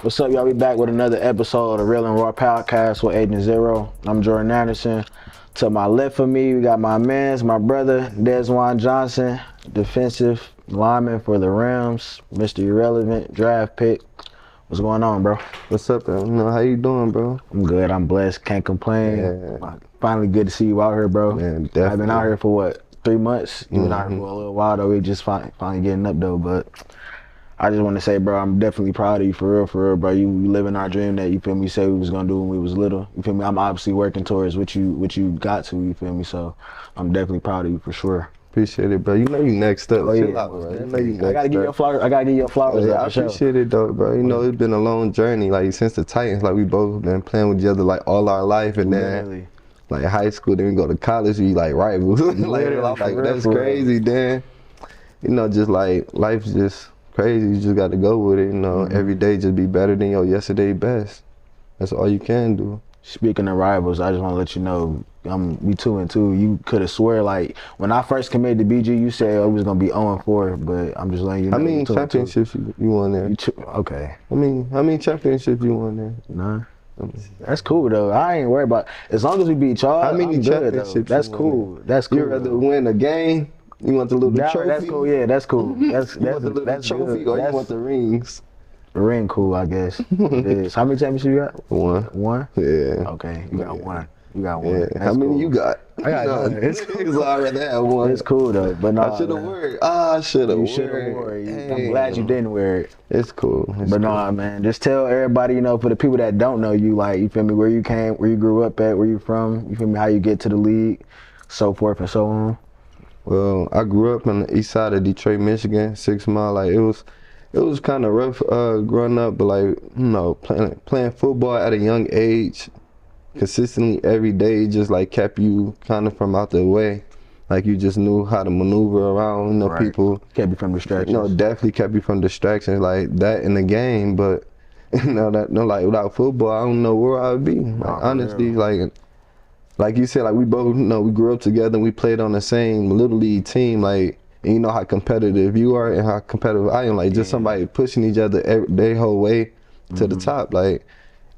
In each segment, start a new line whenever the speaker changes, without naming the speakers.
What's up, y'all? We back with another episode of the Real and Raw Podcast with Agent Zero. I'm Jordan Anderson. To my left of me, we got my brother, Desjuan Johnson, defensive lineman for the Rams, Mr. Irrelevant, draft pick. What's going on, bro?
What's up, man? How you doing, bro?
I'm good. I'm blessed. Can't complain.
Yeah.
Finally good to see you out here, bro.
Man, definitely.
I've been out here for what, 3 months? You been out here for a little while, though. We just finally getting up, though, but I just want to say, bro, I'm definitely proud of you, for real, bro. You living our dream that, you feel me, say we was gonna do when we was little. You feel me? I'm obviously working towards what you got to, you feel me? So I'm definitely proud of you for sure.
Appreciate it, bro. You know you next up.
Oh, yeah.
Chill out, bro. You know you next
I gotta give you your flowers. I gotta give you your flowers.
Yeah, I appreciate it, though, bro. You know, it's been a long journey. Like, since the Titans, like, we both been playing with each other, like, all our life. And then, like, high school, then we go to college, we, like, rivals. like that's crazy, then. You know, just, like, life's just crazy. You just got to go with it, you know. Every day just be better than your yesterday best. That's all you can do.
Speaking of rivals, I just want to let you know, we 2-2. You could have swear, like, when I first committed to BG, you said it was gonna be 0-4, but I'm just letting you know.
How many championships you won there?
Okay.
How many championships you won there?
None. That's cool though. I ain't worried about, as long as we beat y'all.
How many championships?
That's cool. That's cool.
You rather win a game? You want the little trophy?
That's cool. Yeah, that's cool.
You want the little trophy, or you want the rings?
The ring, cool, I guess. It is. How many championships you got?
One. Yeah.
Okay, you got one. You got one.
Yeah. How many you got?
I got none.
It's cool. I rather have one.
It's cool though, but no.
I should have worn it. I should have worn it.
Hey. I'm glad you didn't wear it.
It's cool.
But nah, man, just tell everybody, you know, for the people that don't know you, like, you feel me, where you came, where you grew up at, where you from, you feel me, how you get to the league, so forth and so on.
Well, I grew up on the east side of Detroit, Michigan, 6 Mile. Like, it was kind of rough growing up, but, like, you know, playing football at a young age, consistently every day, just, like, kept you kind of from out the way. Like, you just knew how to maneuver around, you know, right. People.
Kept you from distractions.
You know, definitely kept you from distractions like that in the game, but, you know, like, without football, I don't know where I would be. Like, honestly, like you said, like, we both, you know, we grew up together and we played on the same Little League team, like, and you know how competitive you are and how competitive I am, like, just somebody pushing each other their whole way to the top, like,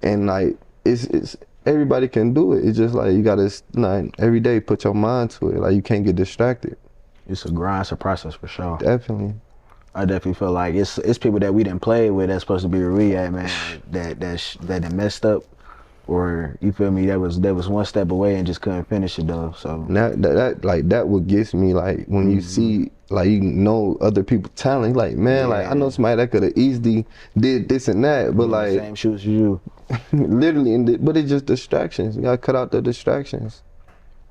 and, like, it's everybody can do it. It's just, like, you gotta, like, every day put your mind to it, like, you can't get distracted.
It's a grind, it's a process for sure.
Definitely.
I definitely feel like it's people that we didn't play with that's supposed to be where we at, man, that messed up. Or, you feel me, that was one step away and just couldn't finish it though. So
that what gets me, like, when you see, like, you know other people talent, like, man, like, I know somebody that could have easily did this and that, but like
same shoes as you.
Literally, but it's just distractions. You gotta cut out the distractions.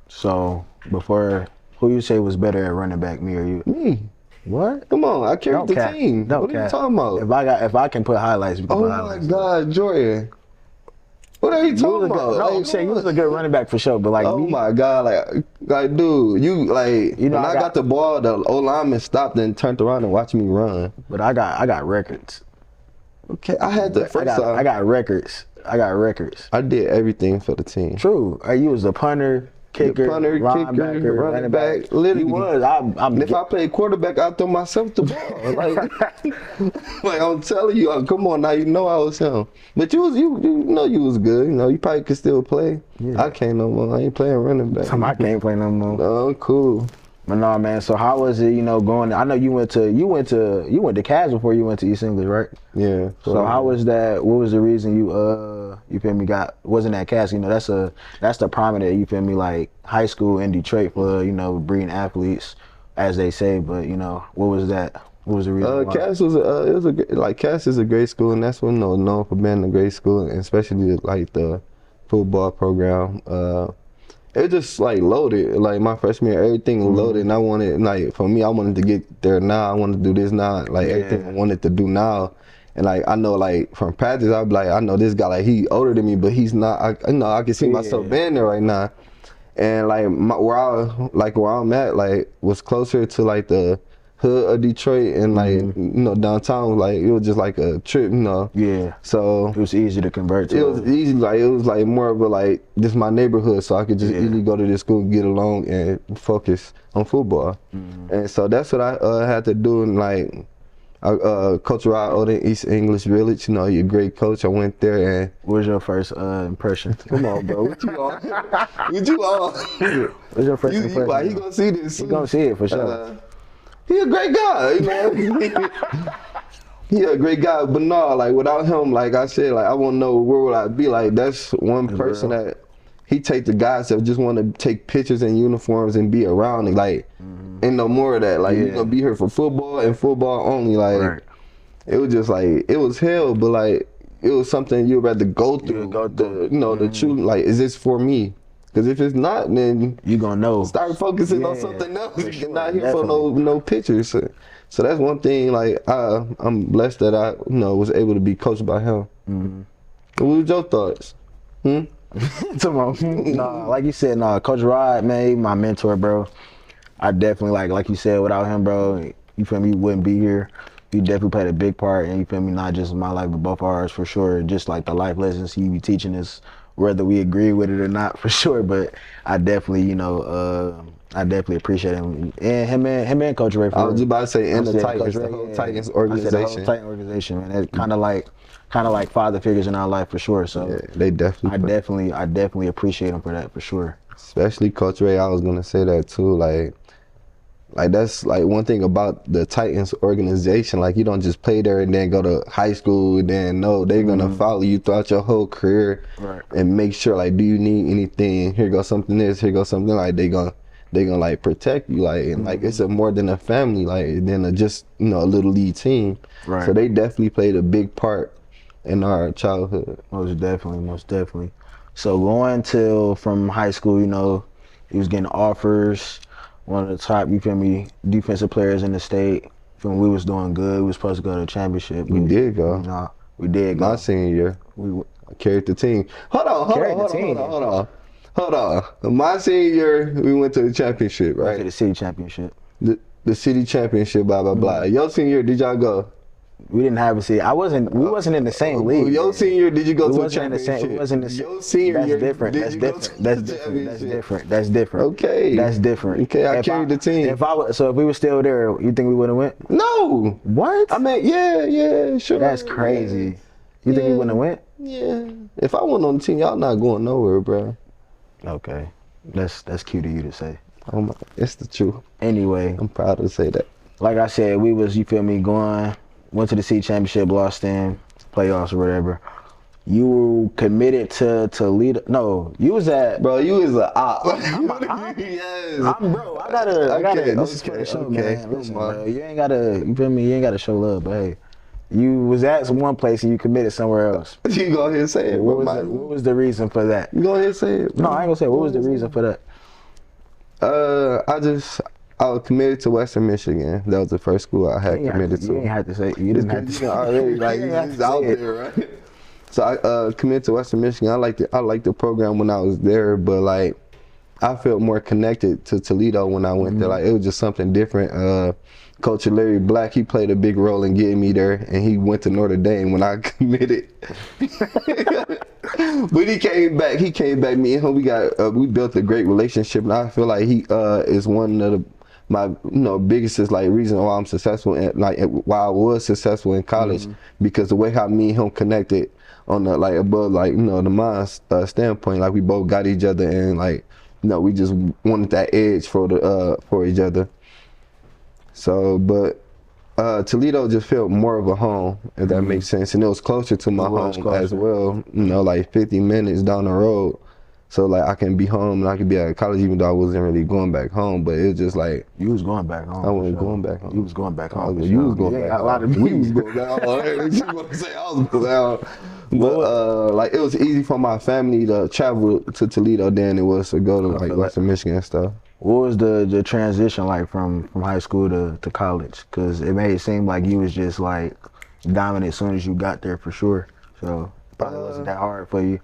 So before, who you say was better at running back, me or you?
Me.
What?
Come on, I carried the team. What are you talking about?
If I can put highlights, we can put highlights.
Oh my God, Jordan. What are you talking about?
No, I'm saying you was a good running back for sure, but like,
oh my God, like, dude, you, like, you know, when I got the ball, the old lineman stopped and turned around and watched me run.
But I got records.
Okay, I had the first time.
I got records.
I did everything for the team.
True. You was a punter, kicker,
kicker, running back. Literally.
You was.
If I played quarterback, I'd throw myself the ball. Like I'm telling you, come on now, you know I was him. But you know you was good. You know, you probably could still play. Yeah. I can't no more. I ain't playing running back.
I can't play no more.
No, cool.
But no, man. So how was it? You know, going? I know you went to Cass before you went to East English, right?
Yeah.
So how was that? What was the reason you feel me, wasn't at Cass? You know, that's the prominent, you feel me, like, high school in Detroit for, you know, breeding athletes, as they say. But, you know, what was that? What was the reason?
Cass was Cass is a great school, and that's what, you know, known for being a great school, and especially like the football program. It just, like, loaded. Like, my freshman year, everything was loaded, and I wanted, like, for me, I wanted to get there now. I wanted to do this now, like, everything I wanted to do now. And, like, I know, like, from practice, I'd be like, I know this guy, like, he older than me, but he's not, I know I can see myself being there right now. And, like, where I'm at, like, was closer to, like, the hood of Detroit, and, like, you know, downtown, like, it was just like a trip, you know.
Yeah.
So
it was easy to convert to.
It was easy, like, it was like more of a, like, this is my neighborhood, so I could just easily go to this school, get along, and focus on football. And so that's what I had to do, and, like, Coach Rod Odin, East English Village. You know, you're a great coach. I went there and.
What was your first impression?
Come on, bro. What you on? What you on?
What's your first impression?
He gonna see this.
He gonna see it for sure.
He a great guy, you know. He a great guy, but no, like without him, like I said, like I won't know where would I be. Like that's one person that he take the guys that just want to take pictures in uniforms and be around it. Like, ain't no more of that. Like you're gonna be here for football and football only. Like it was just like it was hell, but like it was something you'd rather go through. The truth. Like, is this for me? Because if it's not, then
you gonna know.
Start focusing on something else. You're not here for no pictures. So that's one thing. Like I'm blessed that I was able to be coached by him. What was your thoughts?
Nah, like you said, Coach Rod, man, he my mentor, bro. I definitely like you said, without him, bro, you feel me, you wouldn't be here. You definitely played a big part, and you feel me, not just in my life, but both ours for sure. Just like the life lessons he be teaching us, whether we agree with it or not, for sure. But I definitely, I definitely appreciate him and him and Coach Ray.
I was just about to say, and the Titans, the whole Titans organization.
The whole Titans organization, man. It's kind of like father figures in our life for sure. So
yeah, they definitely.
I definitely appreciate him for that for sure.
Especially Coach Ray. I was gonna say that too. Like that's like one thing about the Titans organization. Like you don't just play there and then go to high school and then they're gonna follow you throughout your whole career and make sure like, do you need anything? Here goes something this, here goes something like they gonna like protect you like and like it's more than a family like than just a little league team. Right. So they definitely played a big part in our childhood.
Most definitely. So going from high school, he was getting offers. One of the top, you feel me, defensive players in the state. When we was doing good, we was supposed to go to the championship.
We did go.
We did go.
My senior year, I carried the team. Hold on. My senior year, we went to the championship, right?
Went to the city championship.
The city championship, blah blah blah. Your senior year, did y'all go?
We didn't have a city. We wasn't in the same league.
Your senior year, did you go to a championship?
We wasn't in the same.
Your senior year,
That's different.
Okay.
That's different.
Okay, I carried the team.
If we were still there, you think we would have went?
No.
What?
I mean, yeah, sure.
That's crazy. You think we wouldn't have went?
Yeah. If I went on the team, y'all not going nowhere, bro.
Okay. That's cute of you to say.
Oh my, it's the truth.
Anyway,
I'm proud to say that.
Like I said, we was, you feel me, went to the city championship, lost in playoffs or whatever. You were committed to lead. No, you was at.
Bro, you was an op.
Yes. I gotta. This is for the show, man. Listen, bro, you ain't gotta. You feel me? You ain't gotta show love, but hey, you was at one place and you committed somewhere else.
You go ahead and say it.
What was the reason for that?
You go ahead and say it. Bro.
No, I ain't gonna say it. What was the reason for that?
I was committed to Western Michigan. That was the first school I had committed to.
You ain't have to say it. You didn't have to say it.
Already, like, it's out there, right? So I committed to Western Michigan. I liked the program when I was there, but like I felt more connected to Toledo when I went there. Like it was just something different. Coach Larry Black, he played a big role in getting me there, and he went to Notre Dame when I committed. But he came back. Me and him, we built a great relationship, and I feel like he is one of my biggest reason why I'm successful and why I was successful in college, because the way how me and him connected on the above the mind standpoint, like we both got each other and we just wanted that edge for each other. So, but Toledo just felt more of a home, if that makes sense, and it was closer to my home as well. 50 minutes down the road, so I can be home and I can be at college, even though I wasn't really going back home. But it was just
you was going back home.
I wasn't going back home.
You was going back home.
You was going back home. We was going back home. You want to say I was going back home? But it was easy for my family to travel to Toledo than it was to go to Western Michigan and stuff.
What was the transition like from high school to college? Because it made it seem like you was just dominant as soon as you got there for sure. So probably wasn't that hard for you.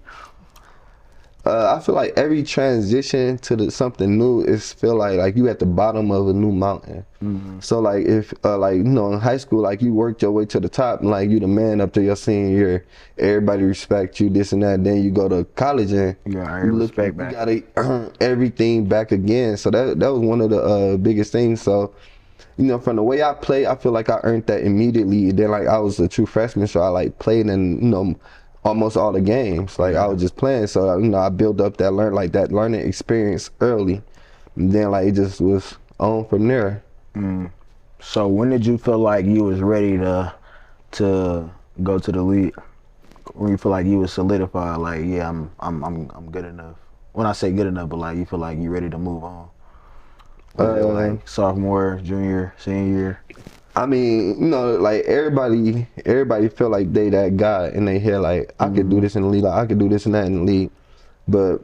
I feel like every transition to something new is feel like you at the bottom of a new mountain. So if in high school you worked your way to the top and you the man up to your senior year, everybody respect you, this and that. Then you go to college and you gotta earn everything back again. So that was one of the biggest things. So you know, from the way I play, I feel like I earned that immediately. And then like I was a true freshman, so I like played in, you know, almost all the games. Like I was just playing, so you know, I built up that learning experience early. And then like it just was on from there.
So when did you feel like you was ready to go to the league? When you feel like you was solidified, like yeah, I'm good enough. When I say good enough, but like you feel like you ready to move on. Was it like sophomore, junior, senior year?
I mean, you know, like everybody feel like they that guy in their head, like I could do this in the league, like I could do this and that in the league. But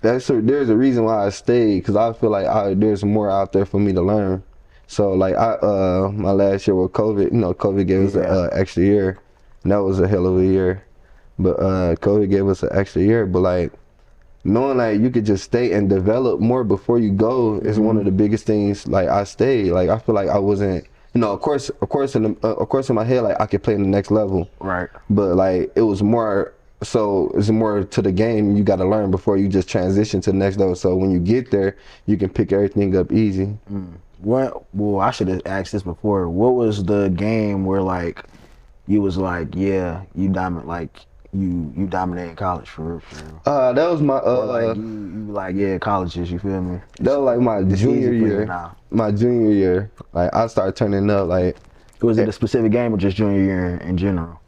there's a reason why I stayed, because I feel like there's more out there for me to learn. So like my last year with COVID, you know, COVID gave us an extra year, and that was a hell of a year. But COVID gave us an extra year, but like knowing like you could just stay and develop more before you go is one of the biggest things. Like I stayed, like I feel like I wasn't, you know, of course in my head, like I could play in the next level,
right?
But like it was more, so it's more to the game you got to learn before you just transition to the next level. So when you get there, you can pick everything up easy.
Well, I should have asked this before. What was the game where like you was like, yeah, you dominate in college for real?
That was my
Or like you like, yeah, colleges, you feel me?
That was like my junior year. My junior year, like I started turning up. Like,
was it a specific game or just junior year in general?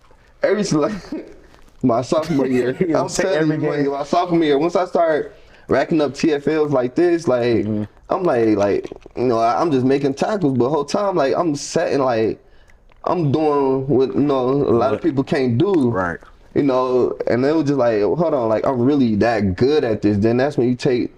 Every like my sophomore year, I'm telling you, my sophomore year. Once I start racking up TFLs like this, like I'm like you know, I'm just making tackles, but the whole time like I'm setting, like I'm doing what, you know, a lot of people can't do.
Right.
You know, and it was just like, hold on, like I'm really that good at this. Then that's when you take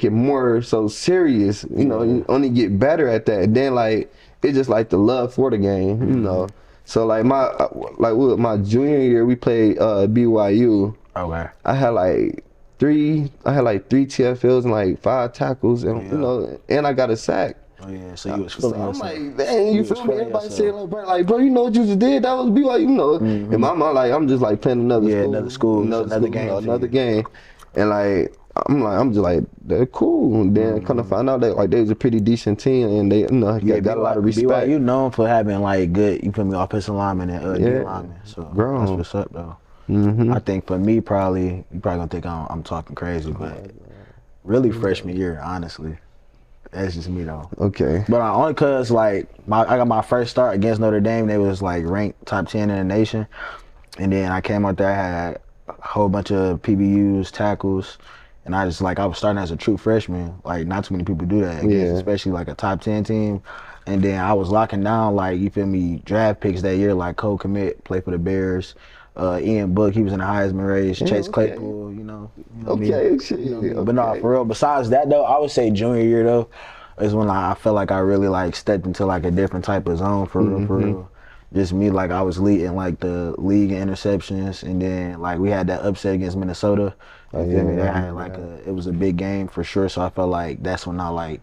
it more so serious. You know, you only get better at that. And then like it's just like the love for the game. You know, so like my junior year we played BYU.
Okay.
I had like three TFLs and like 5 tackles, and you know, and I got a sack.
Oh yeah, so you was feeling yourself.
I'm like, dang, you feel me? Everybody saying like, bro, you know what you just did? That was BYU, you know. In my mind, like, I'm just like playing another school, another game, and like, I'm just like, they're cool. And then kind of find out that like they was a pretty decent team, and they, you know, got a lot of respect.
BYU known for having like good, you feel me, offensive linemen and D linemen. So that's what's up though. I think for me, you probably gonna think I'm talking crazy, but really freshman year, honestly. That's just me though.
Okay.
But only cause like I got my first start against Notre Dame. They was like ranked top 10 in the nation, and then I came out there, I had a whole bunch of PBUs, tackles, and I was starting as a true freshman. Like not too many people do that, especially like a top 10 team. And then I was locking down, like, you feel me, draft picks that year, like Cole Kmet, played for the Bears. Ian Book, he was in the Heisman race. Chase Claypool, you know
okay,
me. But no, for real. Besides that though, I would say junior year though is when I felt like I really like stepped into like a different type of zone for real. Just me, like I was leading like the league in interceptions, and then like we had that upset against Minnesota. You feel me? That had like it was a big game for sure. So I felt like that's when I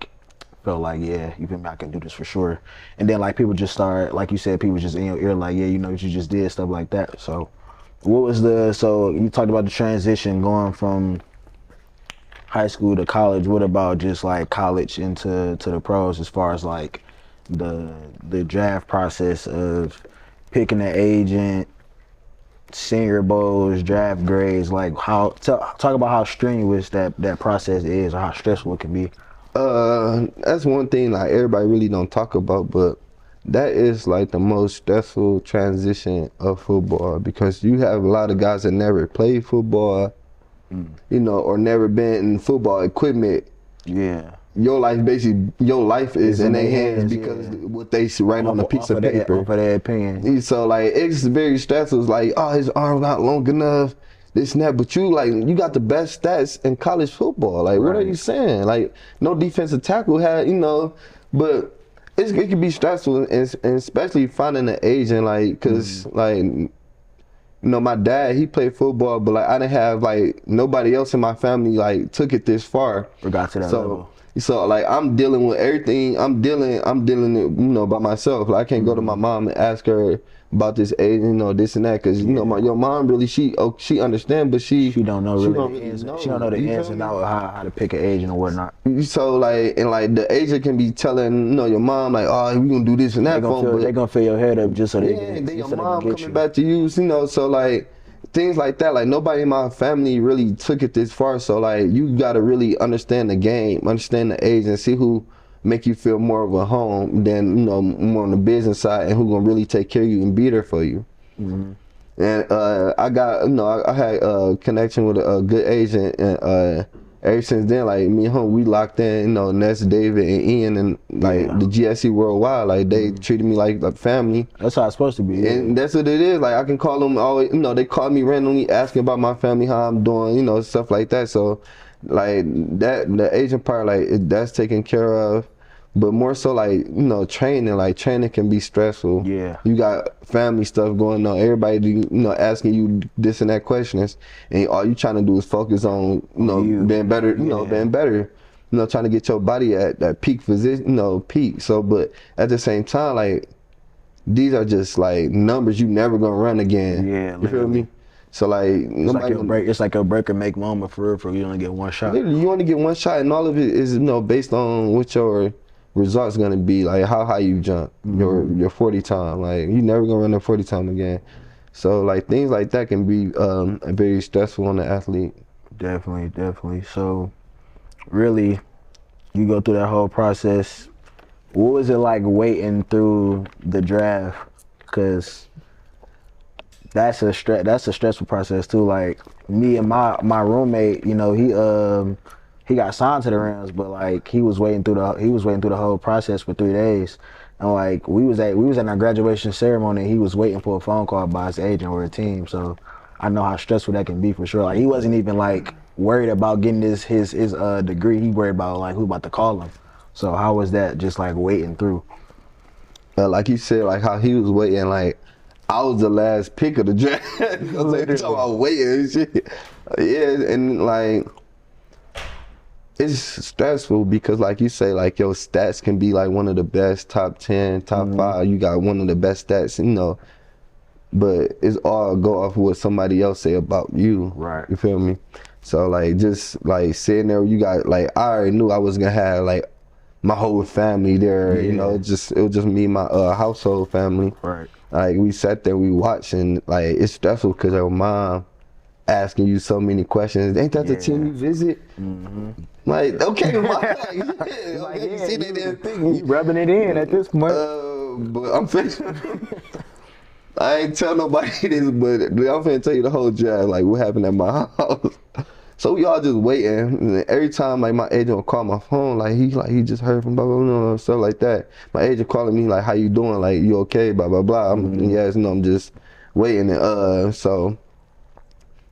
felt like, yeah, you feel me, I can do this for sure. And then like people just start, like you said, people just in your ear like, yeah, you know what you just did, stuff like that. So what was so you talked about the transition going from high school to college. What about just like college to the pros, as far as like the draft process of picking an agent, senior bowls, draft grades, like talk about how strenuous that process is, or how stressful it can be.
That's one thing like everybody really don't talk about, but that is like the most stressful transition of football, because you have a lot of guys that never played football, you know, or never been in football equipment.
Yeah.
Your life is in their hands because what they write on a piece of paper.
For their opinion.
So like it's very stressful. It's like, oh, his arm's not long enough, this and that. But you got the best stats in college football. Like, what are you saying? Like, no defensive tackle had, you know, but it can be stressful, and especially finding an agent, like, cause like, you know, my dad, he played football, but like I didn't have like nobody else in my family like took it this far.
Or got to that level.
So like I'm dealing with everything. I'm dealing it, you know, by myself. Like I can't go to my mom and ask her about this age, you know, this and that, because you know your mom really she understand, but she
don't know really
don't
the ins.
know.
She don't know the ins and outs how to pick an agent or whatnot.
So like, and like the agent can be telling, you know, your mom like, oh, we gonna do this and that.
They gonna fill your head up just so they can.
Then your
so
mom
they can get
coming
you.
back to you, you know. So like things like that, like nobody in my family really took it this far. So like you gotta really understand the game, understand the age, and see who make you feel more of a home than, you know, more on the business side, and who gonna really take care of you and be there for you. And I got, you know, I had a connection with a good agent, and ever since then, like me and him, we locked in, you know, Ness, David, and Ian, and like the GSC worldwide, like they treated me like family.
That's how it's supposed to be.
And that's what it is. Like I can call them always, you know, they call me randomly asking about my family, how I'm doing, you know, stuff like that. So like that, the agent part, like that's taken care of. But more so like, you know, training can be stressful.
Yeah.
You got family stuff going on. Everybody, you know, asking you this and that questions. And all you trying to do is focus on, you know, being better, you know, being better. You know, trying to get your body at that peak position, you know, peak. So, but at the same time, like, these are just like numbers you never gonna run again.
Yeah.
You feel me? So like,
it's like a break or make moment for real. You only get one shot.
You only get one shot, and all of it is, you know, based on what your results gonna be, like how high you jump, your 40 time. Like you never gonna run a 40 time again. So like things like that can be very stressful on the athlete.
Definitely. So really, you go through that whole process. What was it like waiting through the draft? Cause that's a stressful process too. Like me and my roommate, you know, he got signed to the Rams, but like he was waiting through the whole process for 3 days. And like we was at our graduation ceremony, and he was waiting for a phone call by his agent or a team. So I know how stressful that can be for sure. Like he wasn't even like worried about getting his degree. He worried about like who about to call him. So how was that just like waiting through?
Like you said, like how he was waiting, like I was the last pick of the draft. I was like, talking about waiting and shit. Yeah, and like it's stressful because like you say, like your stats can be like one of the best, top 10, top 5. You got one of the best stats, you know, but it's all go off of what somebody else say about you.
Right.
You feel me? So like just like sitting there, you got like, I already knew I was gonna have like my whole family there. You know, it was just me and my household family.
Right.
Like we sat there, we watched, and like it's stressful because your mom asking you so many questions. Ain't that the team you visit? Like, okay, you see that damn thing.
You rubbing it in at this point.
But I'm finna, I ain't tell nobody this, but I'm finna tell you the whole draft, like what happened at my house. So we all just waiting, and every time like my agent would call my phone, like he just heard from blah blah blah, stuff like that. My agent calling me like, how you doing? Like, you okay? Blah blah blah. Yes, no, I'm just waiting. And so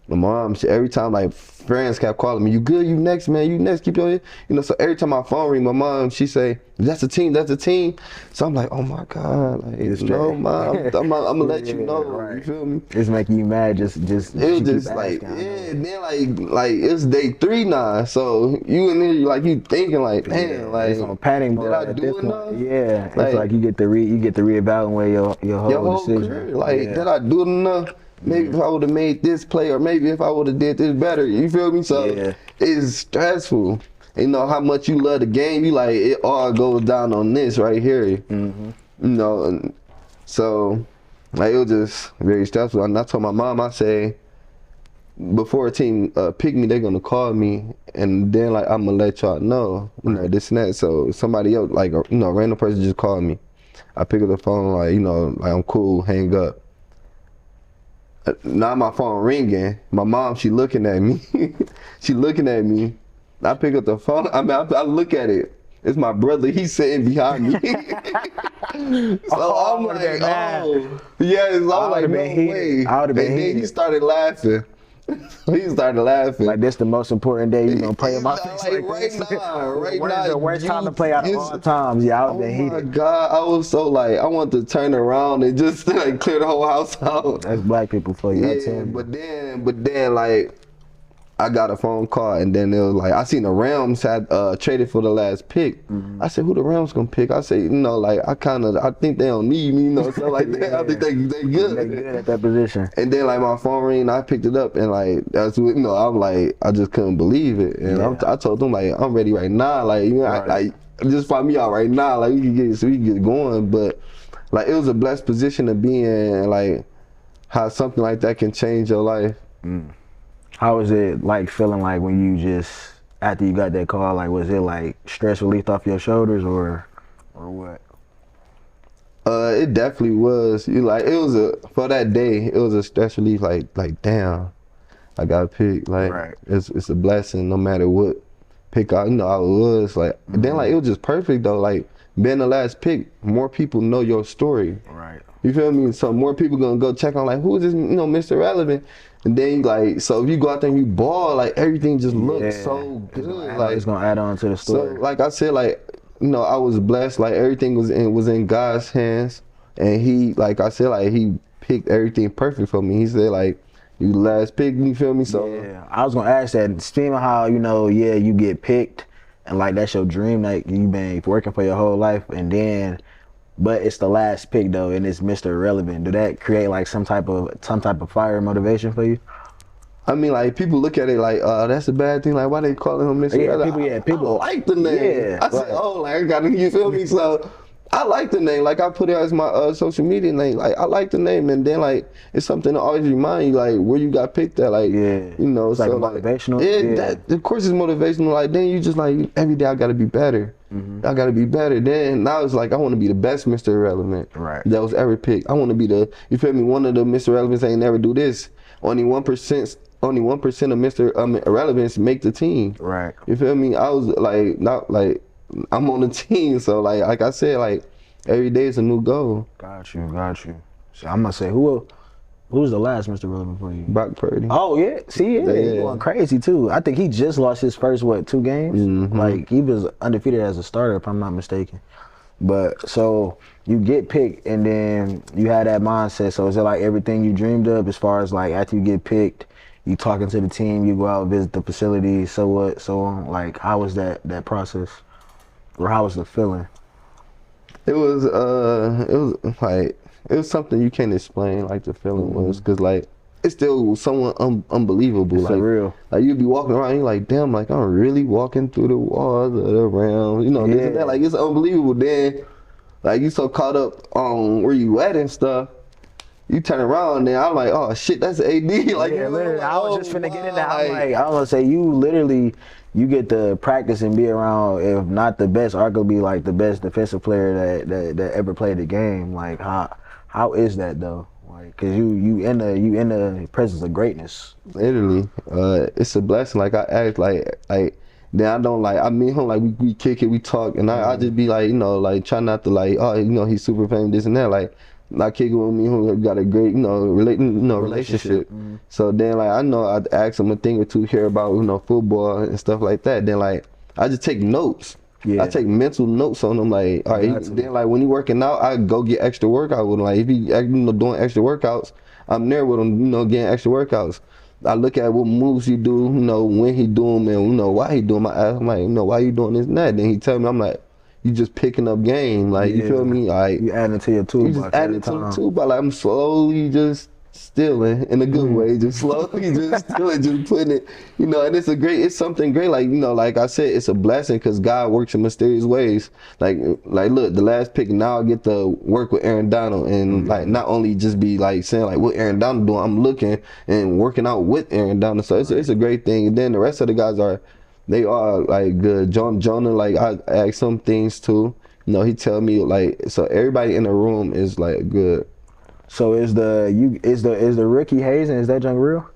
my mom, every time like friends kept calling me, you good? You next, man? You next? Keep your, you know. So every time my phone ring, my mom, she say, that's a team, that's a team. So I'm like, oh my God, like no, mom, I'm gonna let you know. Right. You feel me?
It's making you mad. Just
it was just like and then like it's day 3 now. So you in there, like you thinking like, damn, like
it's on panic mode.
Did I do enough?
Yeah, it's like you get to reevaluate your whole decision.
Career. Like did I do enough? Maybe if I would have made this play, or maybe if I would have did this better, you feel me? So it's stressful. You know how much you love the game. You like it all goes down on this right here. You know, and so like it was just very stressful. And I told my mom, I say, before a team pick me, they're gonna call me, and then like I'm gonna let y'all know, you know, this and that. So somebody else, like you know, a random person just called me. I pick up the phone, like, you know, like I'm cool, hang up. Now my phone ringing. My mom, she looking at me. She looking at me. I pick up the phone. I mean, I look at it. It's my brother. He's sitting behind me. So I'm like, oh, yes. I'm like, no way.
I would have been
And then he started laughing. He started laughing.
Like, this the most important day you gonna play in my face.
Like right now,
the worst time to play out of all times. Yeah, I would have been heated.
Oh my God, I was so like, I wanted to turn around and just like clear the whole house out.
That's black people for you.
Yeah, but then like, I got a phone call, and then it was like, I seen the Rams had traded for the last pick. I said, who the Rams gonna pick? I said, you know, like, I think they don't need me, you know, stuff like that. I think they good.
They good at that position.
And then like my phone rang, and I picked it up, and like that's what, you know, I'm like, I just couldn't believe it, and I told them like, I'm ready right now, like, you know, like just find me out right now, like we can get going. But like it was a blessed position to be in, and like how something like that can change your life.
How was it like feeling like when you just, after you got that call, like was it like stress relief off your shoulders or what?
It definitely was. You like it was for that day. It was a stress relief. Like damn, I got picked. Like it's a blessing no matter what pick I was like. Then like it was just perfect though. Like being the last pick, more people know your story.
Right.
You feel me? So more people gonna go check on like who is this, Mr. Relevant. And then like, so if you go out there and you ball, like everything just looks so good. Like
it's gonna add on to the story.
So like I said, like, I was blessed. Like everything was in God's hands, and he, like I said, like he picked everything perfect for me. He said like, you last pick, you feel me? So
yeah, I was gonna ask that. Seeing how you get picked, and like that's your dream, like you've been working for your whole life, and then. But it's the last pick though, and it's Mr. Irrelevant. Do that create like some type of fire motivation for you?
I mean, like people look at it like, that's a bad thing. Like, why they calling him Mr. Irrelevant?
People
like the name.
Yeah,
I said, like I got you feel me? So I like the name. Like I put it as my social media name. Like I like the name, and then like it's something to always remind you like where you got picked at. Like
it's
so
like motivational.
That, of course it's motivational. Like then you just like every day I gotta be better. I gotta be better. Then now it's like I want to be the best Mr. Irrelevant that was ever picked. I want to be you feel me? One of the Mr. Irrelevants ain't never do this. Only 1% of Mr. Irrelevants make the team.
Right.
You feel me? I was like not like. I'm on the team, so like I said, like every day is a new goal.
Got you. So I'm gonna say who's the last Mr. Relevant for you?
Brock Purdy.
Oh yeah, see, he's going crazy too. I think he just lost his first 2 games. Like he was undefeated as a starter, if I'm not mistaken. But so you get picked, and then you had that mindset. So is it like everything you dreamed of, as far as like after you get picked, you talking to the team, you go out and visit the facility, so what, so on? Like how was that process? Or how was the feeling?
It was like it was something you can't explain. Like the feeling was, cause like it's still somewhat unbelievable.
It's
like
real.
Like you'd be walking around, you're like, damn, like I'm really walking through the walls of the realm. This and that. Like it's unbelievable. Then like you so caught up on where you at and stuff. You turn around and I'm like, oh shit, that's AD. Like
literally, I was just finna get in there. I'm like, I was gonna say you get to practice and be around, if not the best, arguably like the best defensive player that ever played the game. Like how is that though? Like, cause you in the presence of greatness.
Literally, it's a blessing. Like I act like then I don't like, I mean him, like we kick it, we talk, and I just be like, like try not to like, he's super famous, this and that, like. Not kicking with me, who got a great, relationship. So then, like, I know I'd ask him a thing or two here about, football and stuff like that. Then, like, I just take notes. I take mental notes on him. Like, all right. Then, like, when he working out, I go get extra workout with him. Like, if he, doing extra workouts, I'm there with him, getting extra workouts. I look at what moves he do, when he do them, and why he do them. I ask him, like, why you doing this and that? Then he tell me, I'm like. You just picking up game, like you feel me? Like
you adding to your toolbox.
You just adding to the toolbox. Like I'm slowly just stealing in a good way, just slowly just stealing, just putting it, and it's something great. Like like I said, it's a blessing because God works in mysterious ways. Like look, the last pick now I get to work with Aaron Donald and like not only just be like saying like what Aaron Donald doing, I'm looking and working out with Aaron Donald. So it's a great thing. And then the rest of the guys they are like good. Jonah, like I ask some things too. He tell me like, so everybody in the room is like good.
So is the rookie hazing? Is that junk real?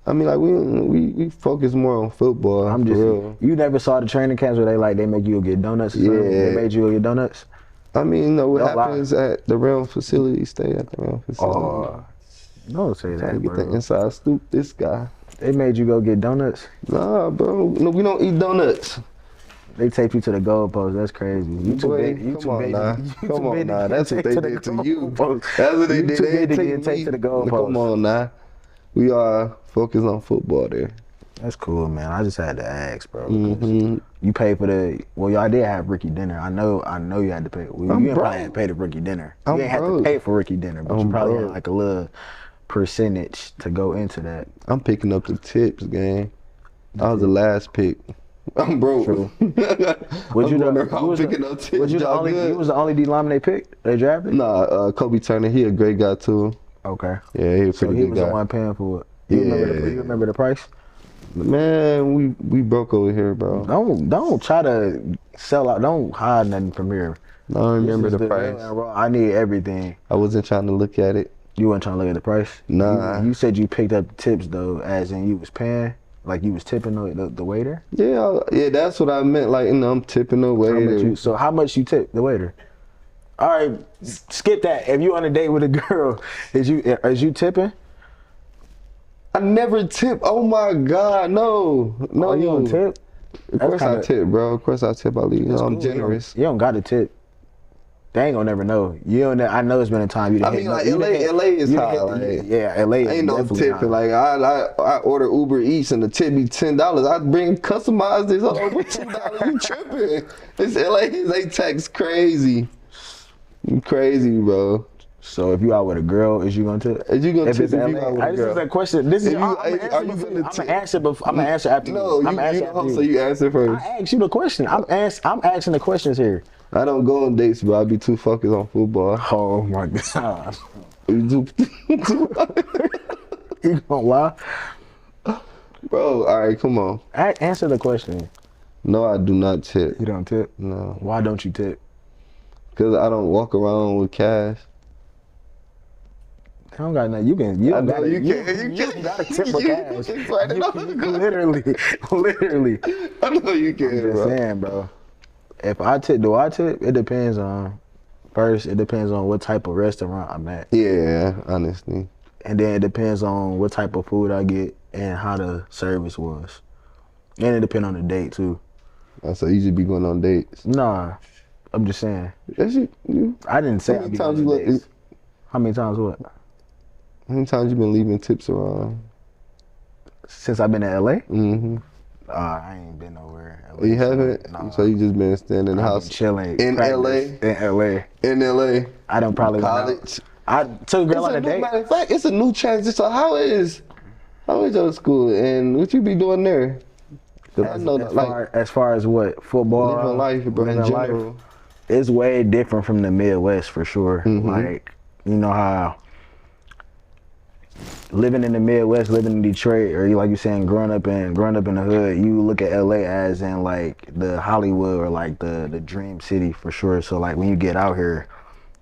I mean, like we focus more on football.
I'm just real. You never saw the training camps where they make you go get donuts? Or something? They made you go get donuts.
I mean, what happens at the Realm facility? Stay at the Realm facility.
Oh, don't say that.
Get the inside scoop. This guy.
They made you go get donuts?
Nah, bro. No, we don't eat donuts.
They take you to the goalpost. That's crazy. You too big.
Come on now. That's what they did to you. That's what they did.
They take to the goalpost.
Come on now. we are focused on football there.
That's cool, man. I just had to ask, bro.
Mm-hmm.
You paid for y'all did have rookie dinner. I know you had to pay. Well, you probably had to pay the rookie dinner. You ain't had to pay for rookie dinner, but you probably had like a little percentage to go into that.
I'm picking up the tips, gang. I was the last pick. I'm broke.
Was you the only D-lineman they picked? They drafted?
Nah, Kobe Turner, he a great guy too.
Okay.
Yeah, he a pretty good guy. So
he was the one paying for it. You remember the price?
Man, we broke over here, bro.
Don't try to sell out. Don't hide nothing from here.
I don't remember the price.
I need everything.
I wasn't trying to look at it.
You weren't trying to look at the price?
Nah.
You said you picked up the tips though, as in you was paying, like you was tipping the waiter?
Yeah, that's what I meant. Like, I'm tipping the waiter.
So how much you tip the waiter? All right, skip that. If you on a date with a girl, is you tipping?
I never tip. Oh my God, no.
Oh, you don't tip?
Of course I tip, bro. Of course I tip. I'm generous.
You don't got to tip. They ain't gonna never know. I know it's been a time you didn't.
I mean, like LA is high.
Yeah, LA is
ain't no tipping. Like I order Uber Eats and the tip be $10. I bring customize this over $2. You tripping? It's LA. They tax crazy. You crazy, bro.
So if you out with a girl, is you gonna tip?
Is you gonna tip if you out with a girl?
This is a question. This is. I'm gonna answer after you.
No, so you answer first.
I asked you the question. I'm asking the questions here.
I don't go on dates, bro. I be too focused on football.
Oh my God.
You
gonna lie?
Bro, all right, come on.
Answer the question.
No, I do not tip.
You don't tip?
No.
Why don't you tip?
Because I don't walk around with cash.
I don't got nothing. You don't gotta tip for cash. Literally.
I know you can,
I'm just saying, bro. If I tip, do I tip? It depends on. First, it depends on what type of restaurant I'm at.
Yeah, honestly.
And then it depends on what type of food I get and how the service was. And it depends on the date too.
So you just be going on dates?
Nah, I'm just saying.
You.
I didn't say.
How many times you dates.
How many times what?
How many times you been leaving tips around?
Since I've been in LA?
Mm-hmm.
I ain't been nowhere.
LA. You haven't?
No.
So you just been standing in the house?
Chilling.
In LA?
In LA.
In LA?
I don't probably
college.
I took a girl on a date.
Matter of fact, it's a new transition. So how is your school and what you be doing there?
As far as what football,
living life, bro, in general.
It's way different from the Midwest for sure.
Mm-hmm.
Like, you know how living in the Midwest, living in Detroit, or like you saying, growing up in the hood, you look at LA as in like the Hollywood or like the dream city for sure. So like when you get out here,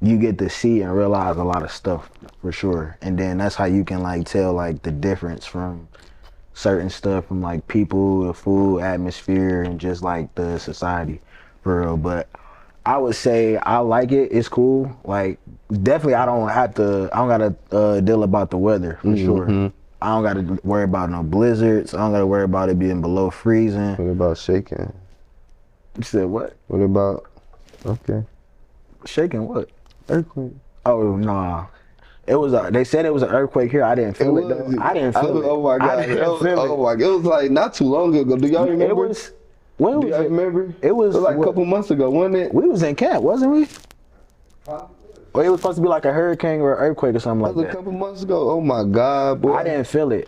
you get to see and realize a lot of stuff for sure. And then that's how you can like tell like the difference from certain stuff from like people, the food, atmosphere, and just like the society for real. But I would say I like it. It's cool. Like definitely I don't gotta deal about the weather for sure. I don't gotta worry about no blizzards. I don't gotta worry about it being below freezing.
What about shaking?
You said what?
What about, okay.
Shaking what?
Earthquake.
Oh, nah. It was they said it was an earthquake here. I didn't feel it though. I didn't feel it.
Oh my God. It was like not too long ago. Do y'all remember?
It was, when
do
was
y'all
it?
remember?
It was
like a couple months ago, wasn't it?
We was in camp, wasn't we? Or it was supposed to be like a hurricane or an earthquake or something like that.
That was a couple months ago. Oh my God, boy.
I didn't feel it.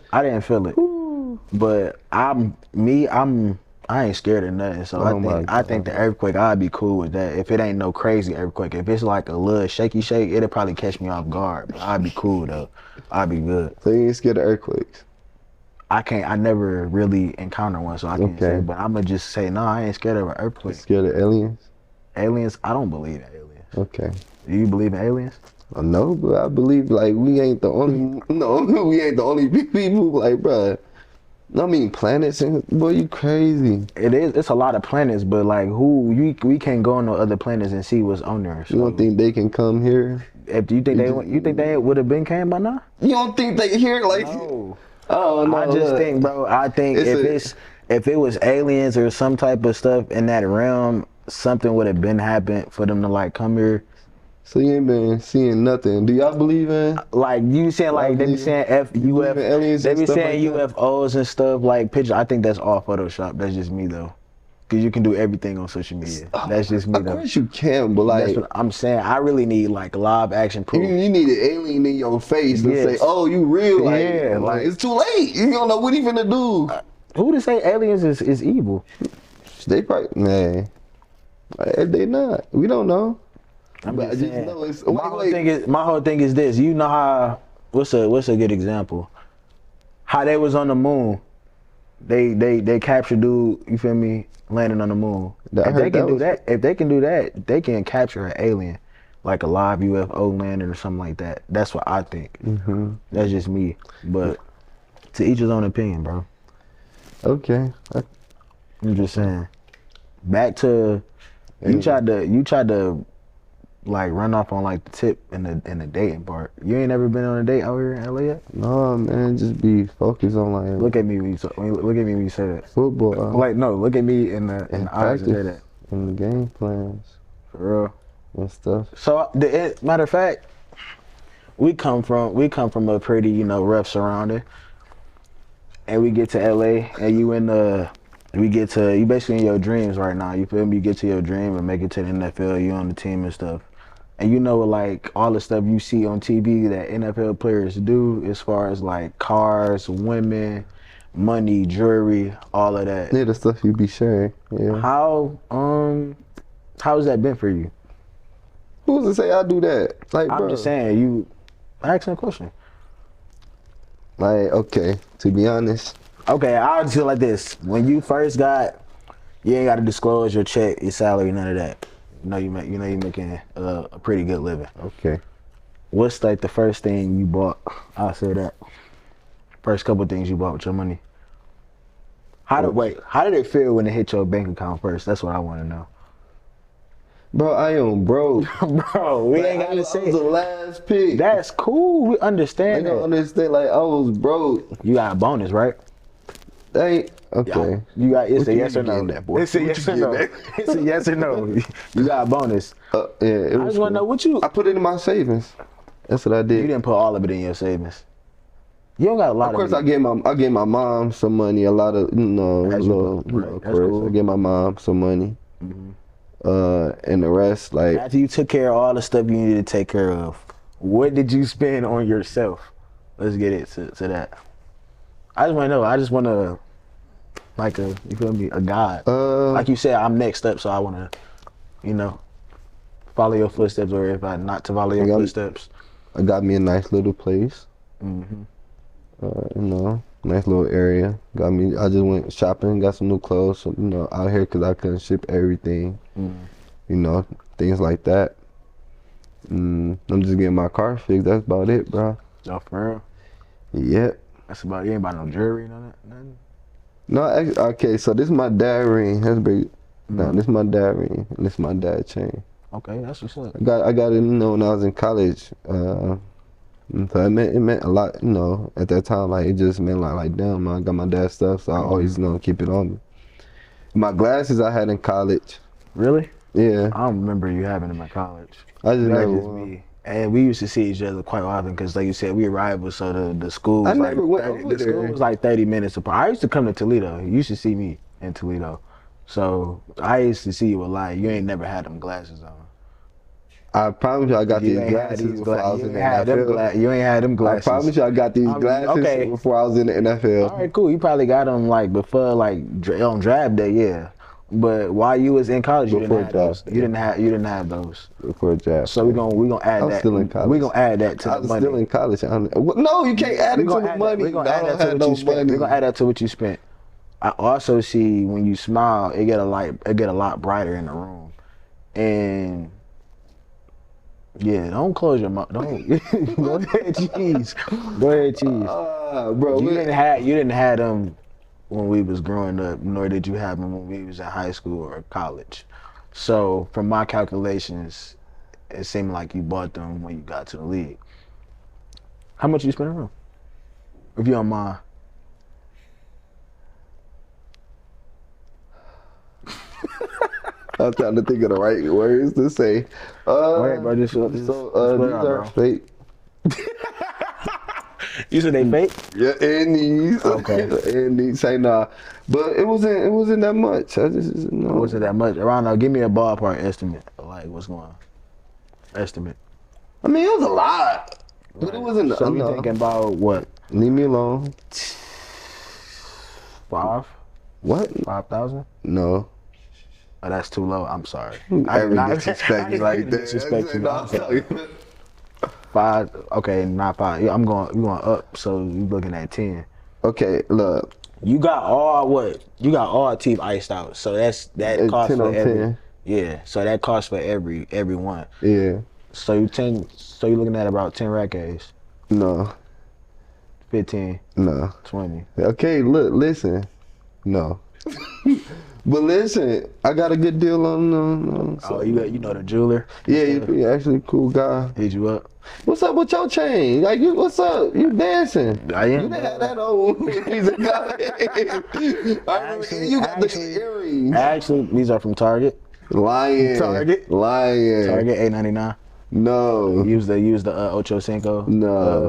Ooh. But I ain't scared of nothing. So I think the earthquake, I'd be cool with that. If it ain't no crazy earthquake. If it's like a little shaky shake, it'll probably catch me off guard. But I'd be cool though. I'd be good.
So you ain't scared of earthquakes?
I never really encountered one, so I can't say. But I'ma just say, no, I ain't scared of an earthquake.
Scared of aliens?
Aliens? I don't believe in aliens.
Okay.
Do you believe in aliens?
No, but I believe like we ain't the only people like, bruh. I mean planets and boy, you crazy.
It is. It's a lot of planets, but like we can't go on no other planets and see what's on there. So.
You don't think they can come here?
If you think they would have been came by now?
You don't think they here like?
No.
Oh no.
I just think, bro. I think if it was aliens or some type of stuff in that realm, something would have been happened for them to like come here
So you ain't been seeing nothing. Do y'all believe in?
Like you saying, like they be saying
believe in aliens
they
and
be
stuff
saying
like that?
UFOs and stuff like picture. I think that's all Photoshop. That's just me though, cause you can do everything on social media. That's just me
Of
though.
course you can, but
That's
like
what I'm saying. I really need like live action proof.
you need an alien in your face to say,
Yes.
"Oh, you real." Like,
Yeah, like
it's too late. You don't know what he finna do.
who to say aliens is evil?
They probably man. They not. We don't know.
I'm
But I
just
just
saying.
know it's
My whole thing is this. You know how what's a good example? How they was on the moon. They captured dude, you feel me, landing on the moon.
I
If they
heard
can
that
do
was
that, if they can do that, they can capture an alien, like a live UFO landing or something like that. That's what I think. That's just me. But to each his own opinion, bro.
okay.
I'm just saying. Back to you tried to like run off on like the tip in the dating part. You ain't never been on a date out here in LA yet?
No, man, just be focused on like
Look at me when you say that.
football
Like no, look at me in the
and
eyes and say
practice
that.
and the game plans
For real.
and stuff.
So matter of fact, we come from a pretty, rough surrounding. And we get to LA and you basically in your dreams right now. You feel me? You get to your dream and make it to the NFL, you on the team and stuff. And like all the stuff you see on TV that NFL players do as far as like cars, women, money, jewelry, all of that.
Yeah, the stuff you be sharing. Yeah.
How's that been for you?
Who's to say I do that? Like,
I'm
bro.
just saying, you asking a question.
Like, okay, to be honest.
Okay, I'll just feel like this. When you first you ain't got to disclose your check, your salary, none of that. You making a pretty good living.
Okay.
What's like the first thing you bought? I'll say that. First couple things you bought with your money. How did it feel when it hit your bank account first? That's what I want to know.
Bro, I am broke.
Bro, we ain't gotta say
I was the last pick.
That's cool. We understand
I don't
that.
understand. Like, I was broke.
You got a bonus, right?
They okay.
You got it's
What
a
you
yes or
getting
no.
at, boy?
It's a
What
yes
you
or no.
getting at?
It's a yes or no. You got a bonus.
Yeah, it
I
was
just want to know what you.
I put it in my savings. That's what I did.
You didn't put all of it in your savings. You don't got a lot
Of course,
it.
I gave my mom some money. A lot of little
That's cool.
I gave my mom some money. And the rest, like
After you took care of all the stuff you needed to take care of, what did you spend on yourself? Let's get it to that. I just want to know. I just want to, like you feel me, a guide. Like you said, I'm next up, so I want to, follow your footsteps, or if I not to follow your footsteps.
I got me a nice little place. Nice little area. I just went shopping, got some new clothes, out here because I couldn't ship everything. Things like that. I'm just getting my car fixed. That's about it, bro.
Oh, for real?
Yep.
That's about it. You ain't about no jewelry, nothing?
No, okay, so this is my dad ring. That's big. No, this is my dad ring, and this is my dad chain.
Okay, that's what's up.
I got it, when I was in college. So it meant a lot, at that time. Like, it just meant like damn, man, I got my dad's stuff, so I always, keep it on me. My glasses I had in college.
Really?
Yeah.
I don't remember you having them in college.
I just never
me. And we used to see each other quite often because, like you said, we rivals. So the school was school was like 30 minutes apart. I used to come to Toledo. You used to see me in Toledo. So I used to see you a lot. You ain't never had them glasses on.
I promise you I got these glasses before I was in the NFL.
You ain't had them glasses.
I promise you I got these glasses before I was in the NFL.
All right, cool. You probably got them like before, like on draft day, yeah. But while you was in college, you didn't have those. You didn't have those
before draft.
So we gonna add that.
Still in college.
We gonna add that to the money.
I was still in college. No, you can't add it to the money.
We gonna add that to what you spent. We gonna add that to what you spent. I also see when you smile, it get a lot brighter in the room, and yeah, don't close your mouth. Don't go ahead, cheese. Go ahead, cheese.
Bro,
you didn't have them when we was growing up, nor did you have them when we was in high school or college. So from my calculations, it seemed like you bought them when you got to the league. How much you spend on them? If you don't mind.
I'm trying to think of the right words to say.
Wait, bro, just
These
out,
are
bro.
fake.
You said they fake?
Yeah, and these.
Okay.
And these. Say nah, but it wasn't that much. I just no.
It wasn't that much. Around now, give me a ballpark estimate. Like, what's going on? Estimate.
I mean, it was a lot, but it wasn't
So we
enough.
thinking about what?
Leave me alone.
5?
What?
5,000?
No.
Oh, that's too low. I'm sorry.
I didn't disrespect you like that.
Disrespect you.
No,
I'm sorry. 5. Okay, not 5. Yeah, we going up. So you looking at 10.
Okay, look.
You got all what? You got all teeth iced out. So that
It's
costs
10
for
on
every.
10.
Yeah. So that costs for every one.
Yeah.
So you looking at about 10 rackets.
No.
15.
No.
20.
Okay, look, listen. No. But listen, I got a good deal on
Oh, you know the jeweler?
yeah, you actually a cool guy.
Hit you up.
What's up with your chain? Like, what's up? You dancing?
I am.
You didn't have that on. He's a guy. You got the earrings.
Actually, these are from Target.
Lying.
Target.
Lying.
Target, $8.99.
No.
Use the Ocho Cinco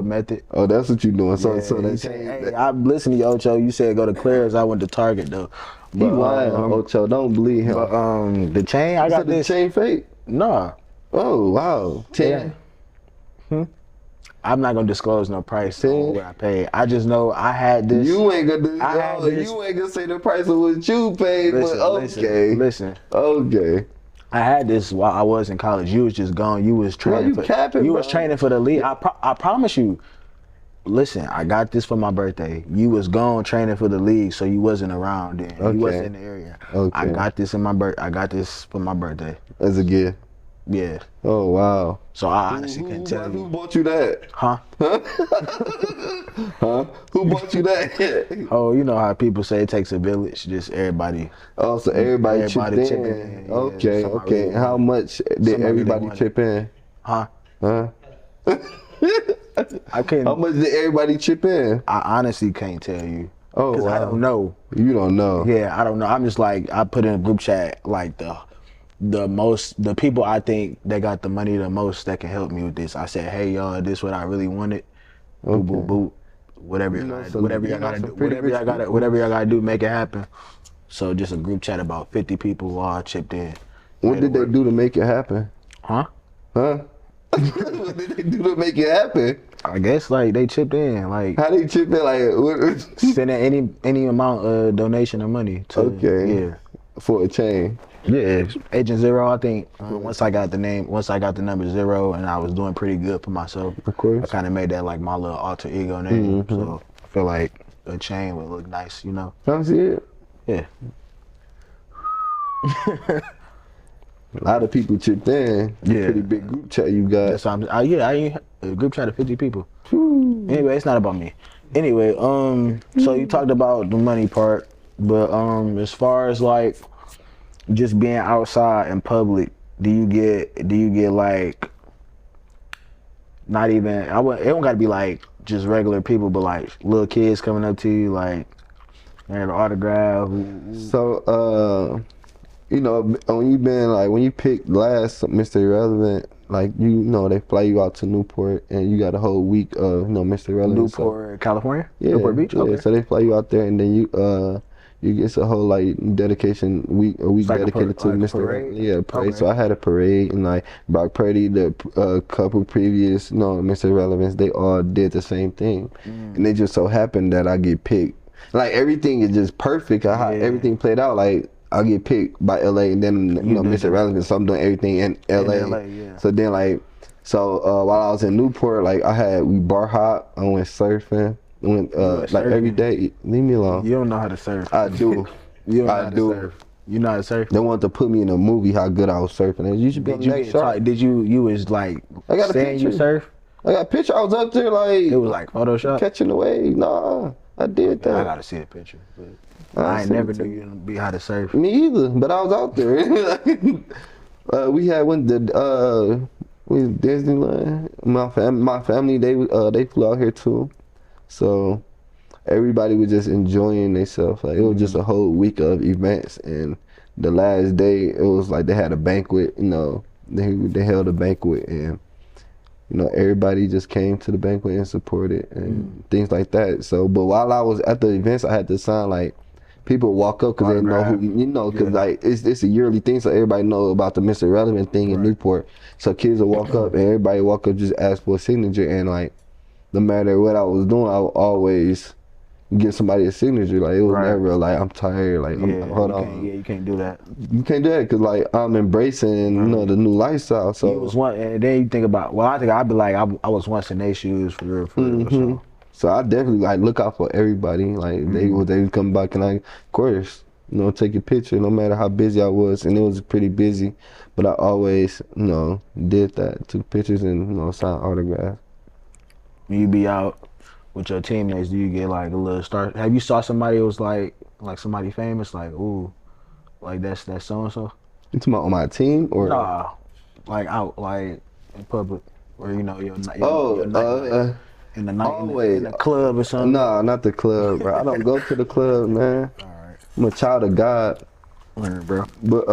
method.
Oh, that's what you doing. So
Yeah,
so
he
that
said,
chain.
hey, I listened to you, Ocho. You said go to Claire's. I went to Target though.
He lying, Ocho. Don't believe him.
But the chain I got
the
this.
chain fake?
Nah.
Oh wow. 10.
I'm not gonna disclose no price on what I paid. I just know I had this.
You ain't gonna do.
this.
You ain't gonna say the price of what you paid.
Listen,
But okay.
Listen.
Okay.
I had this while I was in college. You was just gone. You was training. You was training for the league. I promise you. Listen, I got this for my birthday. You was gone training for the league, so you wasn't around then.
Okay.
You wasn't in the area.
Okay.
I got this I got this for my birthday.
As a gift.
Yeah.
Oh wow.
So I honestly couldn't tell
Who
you.
bought you that?
Huh?
Huh? Who bought you that?
Oh, you know how people say it takes a village. Just everybody.
Oh, so everybody chipped
chipping
in.
in.
Okay,
Yeah,
okay. How much did everybody chip in?
Huh?
Huh?
I couldn't.
How much did everybody chip in?
I honestly can't tell you.
Oh,
Because I don't know.
You don't know.
Yeah, I don't know. I'm just like, I put in a group chat like the people I think that got the money the most that can help me with this. I said, hey y'all, this what I really wanted.
Okay.
Boop boop boop. Whatever y'all gotta do. Whatever y'all gotta do, make it happen. So just a group chat about 50 people all chipped in.
What did they do to make it happen?
Huh?
Huh? What did they do to make it happen?
I guess like they chipped in, like
How they chip in? Like what?
sending any amount of donation of money to
Okay. For a chain.
Yeah, Agent Zero. I think once I got the number Zero, and I was doing pretty good for myself.
Of course.
I kind of made that like my little alter ego name. So I feel like a chain would look nice, you know.
Come see it.
Yeah.
A lot of people chipped in.
Yeah.
Pretty big group chat you got.
That's why I ain't a group chat of 50 people. Anyway, it's not about me. Anyway, so you talked about the money part, but as far as like just being outside in public, do you get like not even it don't gotta be like just regular people, but like little kids coming up to you like an autograph?
So you know, when you picked last Mr. Irrelevant, like you know they fly you out to Newport and you got a whole week of Mr. Irrelevant.
Newport, California?
Yeah,
Newport Beach? Okay.
Yeah, so they fly you out there and then you get a whole like dedication week, a week
like
dedicated to
like
Mr.
parade?
Yeah, parade.
Okay.
So I had a parade and like Brock Purdy, the couple previous Mr. Irrelevants, they all did the same thing, and it just so happened that I get picked. Like everything is just perfect. How everything played out. Like I get picked by LA, and then Mr. Irrelevant, so I'm doing everything in LA.
Yeah.
So then while I was in Newport, like we bar hop, I went surfing. Went like
surfing?
every day. Leave me alone.
You don't know how to surf.
I do.
You don't know
I
how to
do.
surf. You know how to surf?
They wanted to put me in a movie how good I was surfing. And you should be on the next shot.
Did you was like
I got a
saying you
picture.
surf?
I got a picture. I was up there like
It was like Photoshop?
catching the wave. Nah, I did that.
I gotta see a picture. But I ain't never knew you didn't be how to surf.
Me either, but I was out there. We had went to Disneyland. My family they flew out here too, so everybody was just enjoying themselves. Like it was just a whole week of events, and the last day, it was like they had a banquet. You know, they held a banquet, and you know, everybody just came to the banquet and supported and things like that. So, but while I was at the events, I had to sign like people walk up because they know who, you know, because like it's a yearly thing, so everybody know about the Mr. Relevant thing in Newport. So kids will walk up and everybody walk up just ask for a signature, and like no matter what I was doing, I would always give somebody a signature. Like it was never like I'm tired. Like hold on,
you can't do that.
You can't do that because like I'm embracing you know the new lifestyle. So
you was one, and then you think about I think I'd be like I was once in their shoes for real. So.
So I definitely like look out for everybody. Like they would come back and I, of course, you know, take a picture no matter how busy I was, and it was pretty busy, but I always, you know, did that, took pictures and you know signed autographs.
When you be out with your teammates, do you get like a little start? Have you saw somebody who was like somebody famous, like ooh, like that's so and so?
You talking about on my team or?
Nah, like out like in public, or you know your in the night in the club or something?
Nah, not the club, bro. I don't go to the club, man.
Alright.
I'm a child of God.
Alright, bro.
But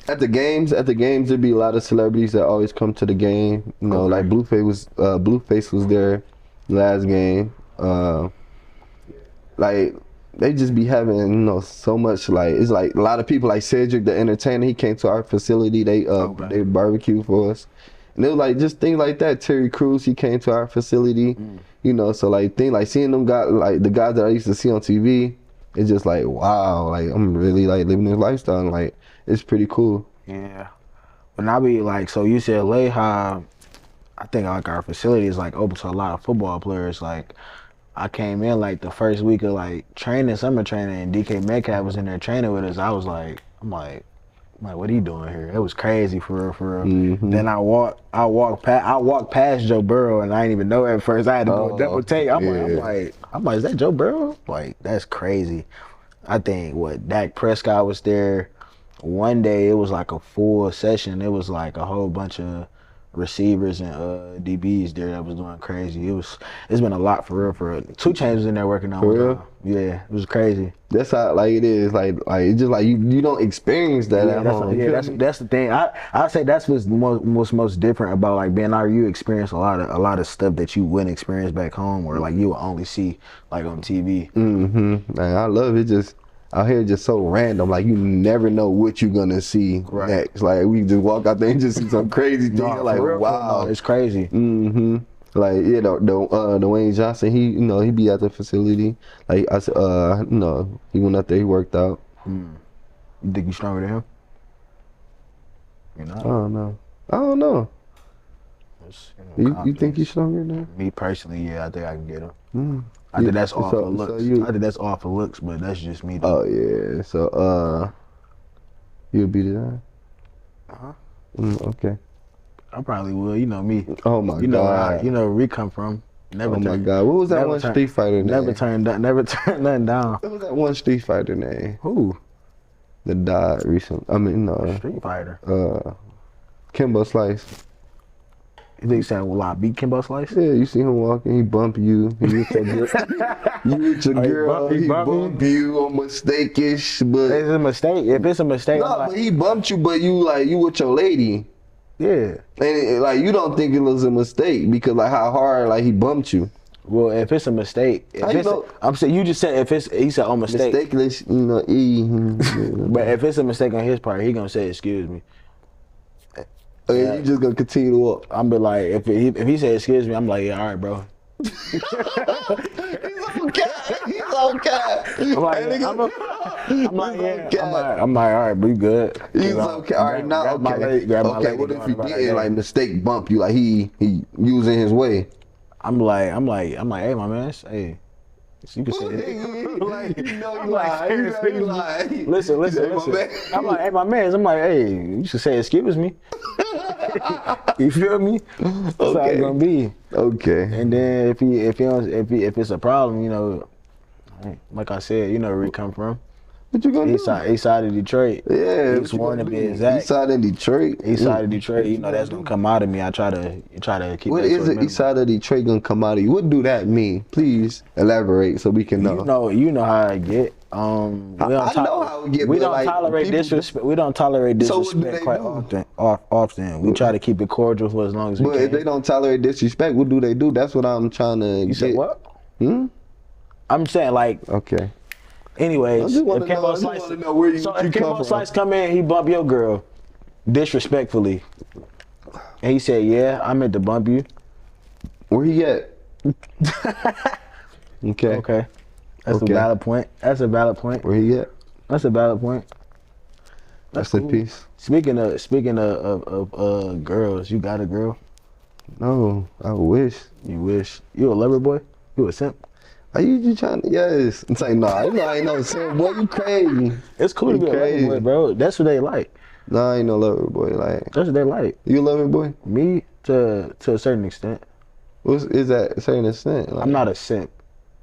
at the games, there'd be a lot of celebrities that always come to the game. You know, like Blueface was there last game. Like they just be having, you know, so much like it's like a lot of people like Cedric the entertainer. He came to our facility. They barbecue for us. And it was like just things like that. Terry Crews, he came to our facility, you know. So like things like seeing them guys, like the guys that I used to see on TV, it's just like wow, like I'm really like living this lifestyle. And, like it's pretty cool.
Yeah, when I be like, so UCLA, how I think like our facility is like open to a lot of football players. Like I came in like the first week of like training, summer training, and DK Metcalf was in there training with us. I'm like, what are you doing here? It was crazy for real. Then I walked past Joe Burrow, and I didn't even know at first. I had to go double take. I'm like, is that Joe Burrow? Like that's crazy. I think Dak Prescott was there. One day it was like a full session. It was like a whole bunch of receivers and DBs there that was doing crazy. It's been a lot for real. 2 Chainz was in there working on
for real.
Yeah, it was crazy.
That's how like it is. Like it's just like you don't experience that at home.
That's the thing. I say that's what's most different about like being out. You experience a lot of stuff that you wouldn't experience back home, or like you will only see like on TV.
Like, I love it. Just out here, just so random. Like you never know what you're gonna see next. Like we just walk out there and just see some crazy thing. Like wow,
it's crazy.
Like yeah, the Dwayne Johnson, he be at the facility. Like I said, he went out there, he worked out.
You think you stronger than him? You know?
I don't know. You think he's stronger than him?
Me personally, yeah, I think I can get him. I think that's all for looks. I think that's all for looks, but that's just me. Though.
Oh yeah, so you'll beat it out. Okay.
I probably will. You know me.
Oh my God.
You know where we come from.
My God. What was that one Street Fighter name?
Never turned nothing down.
What was that one Street Fighter name?
Who?
That died recently. I mean,
Street Fighter.
Kimbo Slice.
You think he said, "Well, I beat Kimbo Slice"?
Yeah, you see him walking. He bump you. He with your girl. He bump you on mistake-ish, but
it's a mistake. If it's a mistake,
no, but he bumped you. But you with your lady.
Yeah.
And like you don't think it was a mistake because like how hard like he bumped you.
Well, if it's a mistake, I'm saying you just said he said on mistake.
Mistakeless,
But if it's a mistake on his part, he gonna say excuse me.
You just gonna continue to walk.
I'm be like, if he said excuse me, I'm like, yeah, all right, bro.
He's okay. I'm like,
all right, but you good.
He's okay. All right, now okay. Okay, what if he did like mistake bump you, like he using his way?
I'm like, hey, my man, hey. You can say it.
You lie.
Listen. I'm like, hey, my man. I'm like, hey, you should say excuse me. You feel me? That's how it's gonna be.
Okay.
And then if it's a problem, you know, like I said, you know where we come from.
What you gonna
do? East side of Detroit.
Yeah.
East one to be exact.
East side of Detroit.
East side of Detroit. You know that's gonna come out of me. I try to keep.
What is the east side of Detroit gonna come out of you? What do that mean? Please elaborate so we can know.
You know how I get.
I know how we get.
We
but,
don't
like,
tolerate
people-
disrespect. We don't tolerate
So what do
disrespect
they
quite
do?
often. We try to keep it cordial for as long as we
But
can.
if they don't tolerate disrespect, what do they do? That's what I'm trying to
You
get.
said what?
Hmm?
I'm saying like.
Okay.
Anyways,
I just wanna
if
know-
Kimbo
I just
Slice,
wanna know where you
so
come
if Kimbo
from.
Slice come in, he bump your girl disrespectfully, and he said, "Yeah, I meant to bump you."
Where he at? Okay.
Okay, that's
Okay.
a valid point. That's a valid point.
Where he at?
That's a valid point. That's
Rest in
cool.
peace.
Speaking of girls, you got a girl?
No, I wish.
You wish you a lover boy? You a simp?
Are you just trying to? Yes. It's like, nah, I ain't no simp. Boy, you crazy.
It's cool to
You
be a lover
crazy.
boy, bro. That's what they like.
Nah, I ain't no lover boy. Like,
That's what they like.
you a lover boy?
Me to a certain extent.
What is that a certain extent? Like,
I'm not a simp,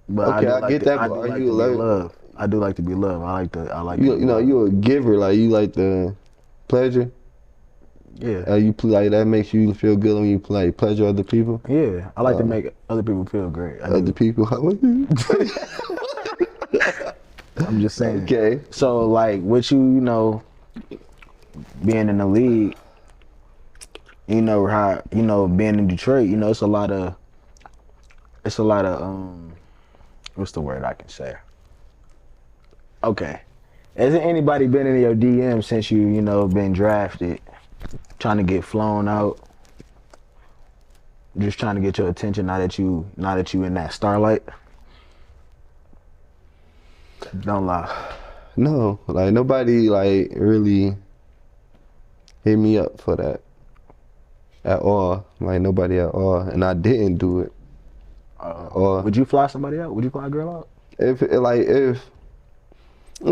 but
Okay, I get that,
I
but
do
are
like
you
to
a
be
lover?
loved. I do like to be loved. I like to
You
be
know,
loved.
you a giver. Like, you like the pleasure.
Yeah.
You like that makes you feel good when you like pleasure other people.
Yeah, I like to make other people feel great. I do.
Other people.
I'm just saying.
Okay.
So like with you, being in the league, how being in Detroit, it's a lot of what's the word I can say? Okay. Hasn't anybody been in your DM since you been drafted, trying to get flown out? Just trying to get your attention now that you in that starlight? Don't lie.
No, like nobody like really hit me up for that at all. Like nobody at all, and I didn't do it.
Would you fly somebody out? Would you fly a girl out?
If it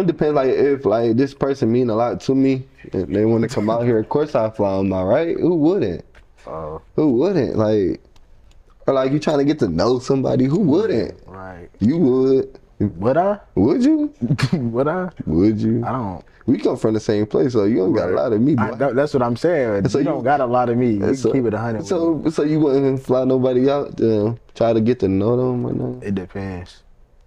depends. Like if like this person mean a lot to me, and they want to come out here, of course I fly them out, right? Who wouldn't? Who wouldn't? Like, or like you trying to get to know somebody? Who wouldn't?
Right.
You would.
Would I?
Would you?
Would I?
Would you?
I don't.
We come from the same place, so you don't got a lot of me, boy.
That's what I'm saying.
So
you don't got a lot of me. You
so-
can keep it 100.
So you wouldn't fly nobody out to try to get to know them or not?
It depends.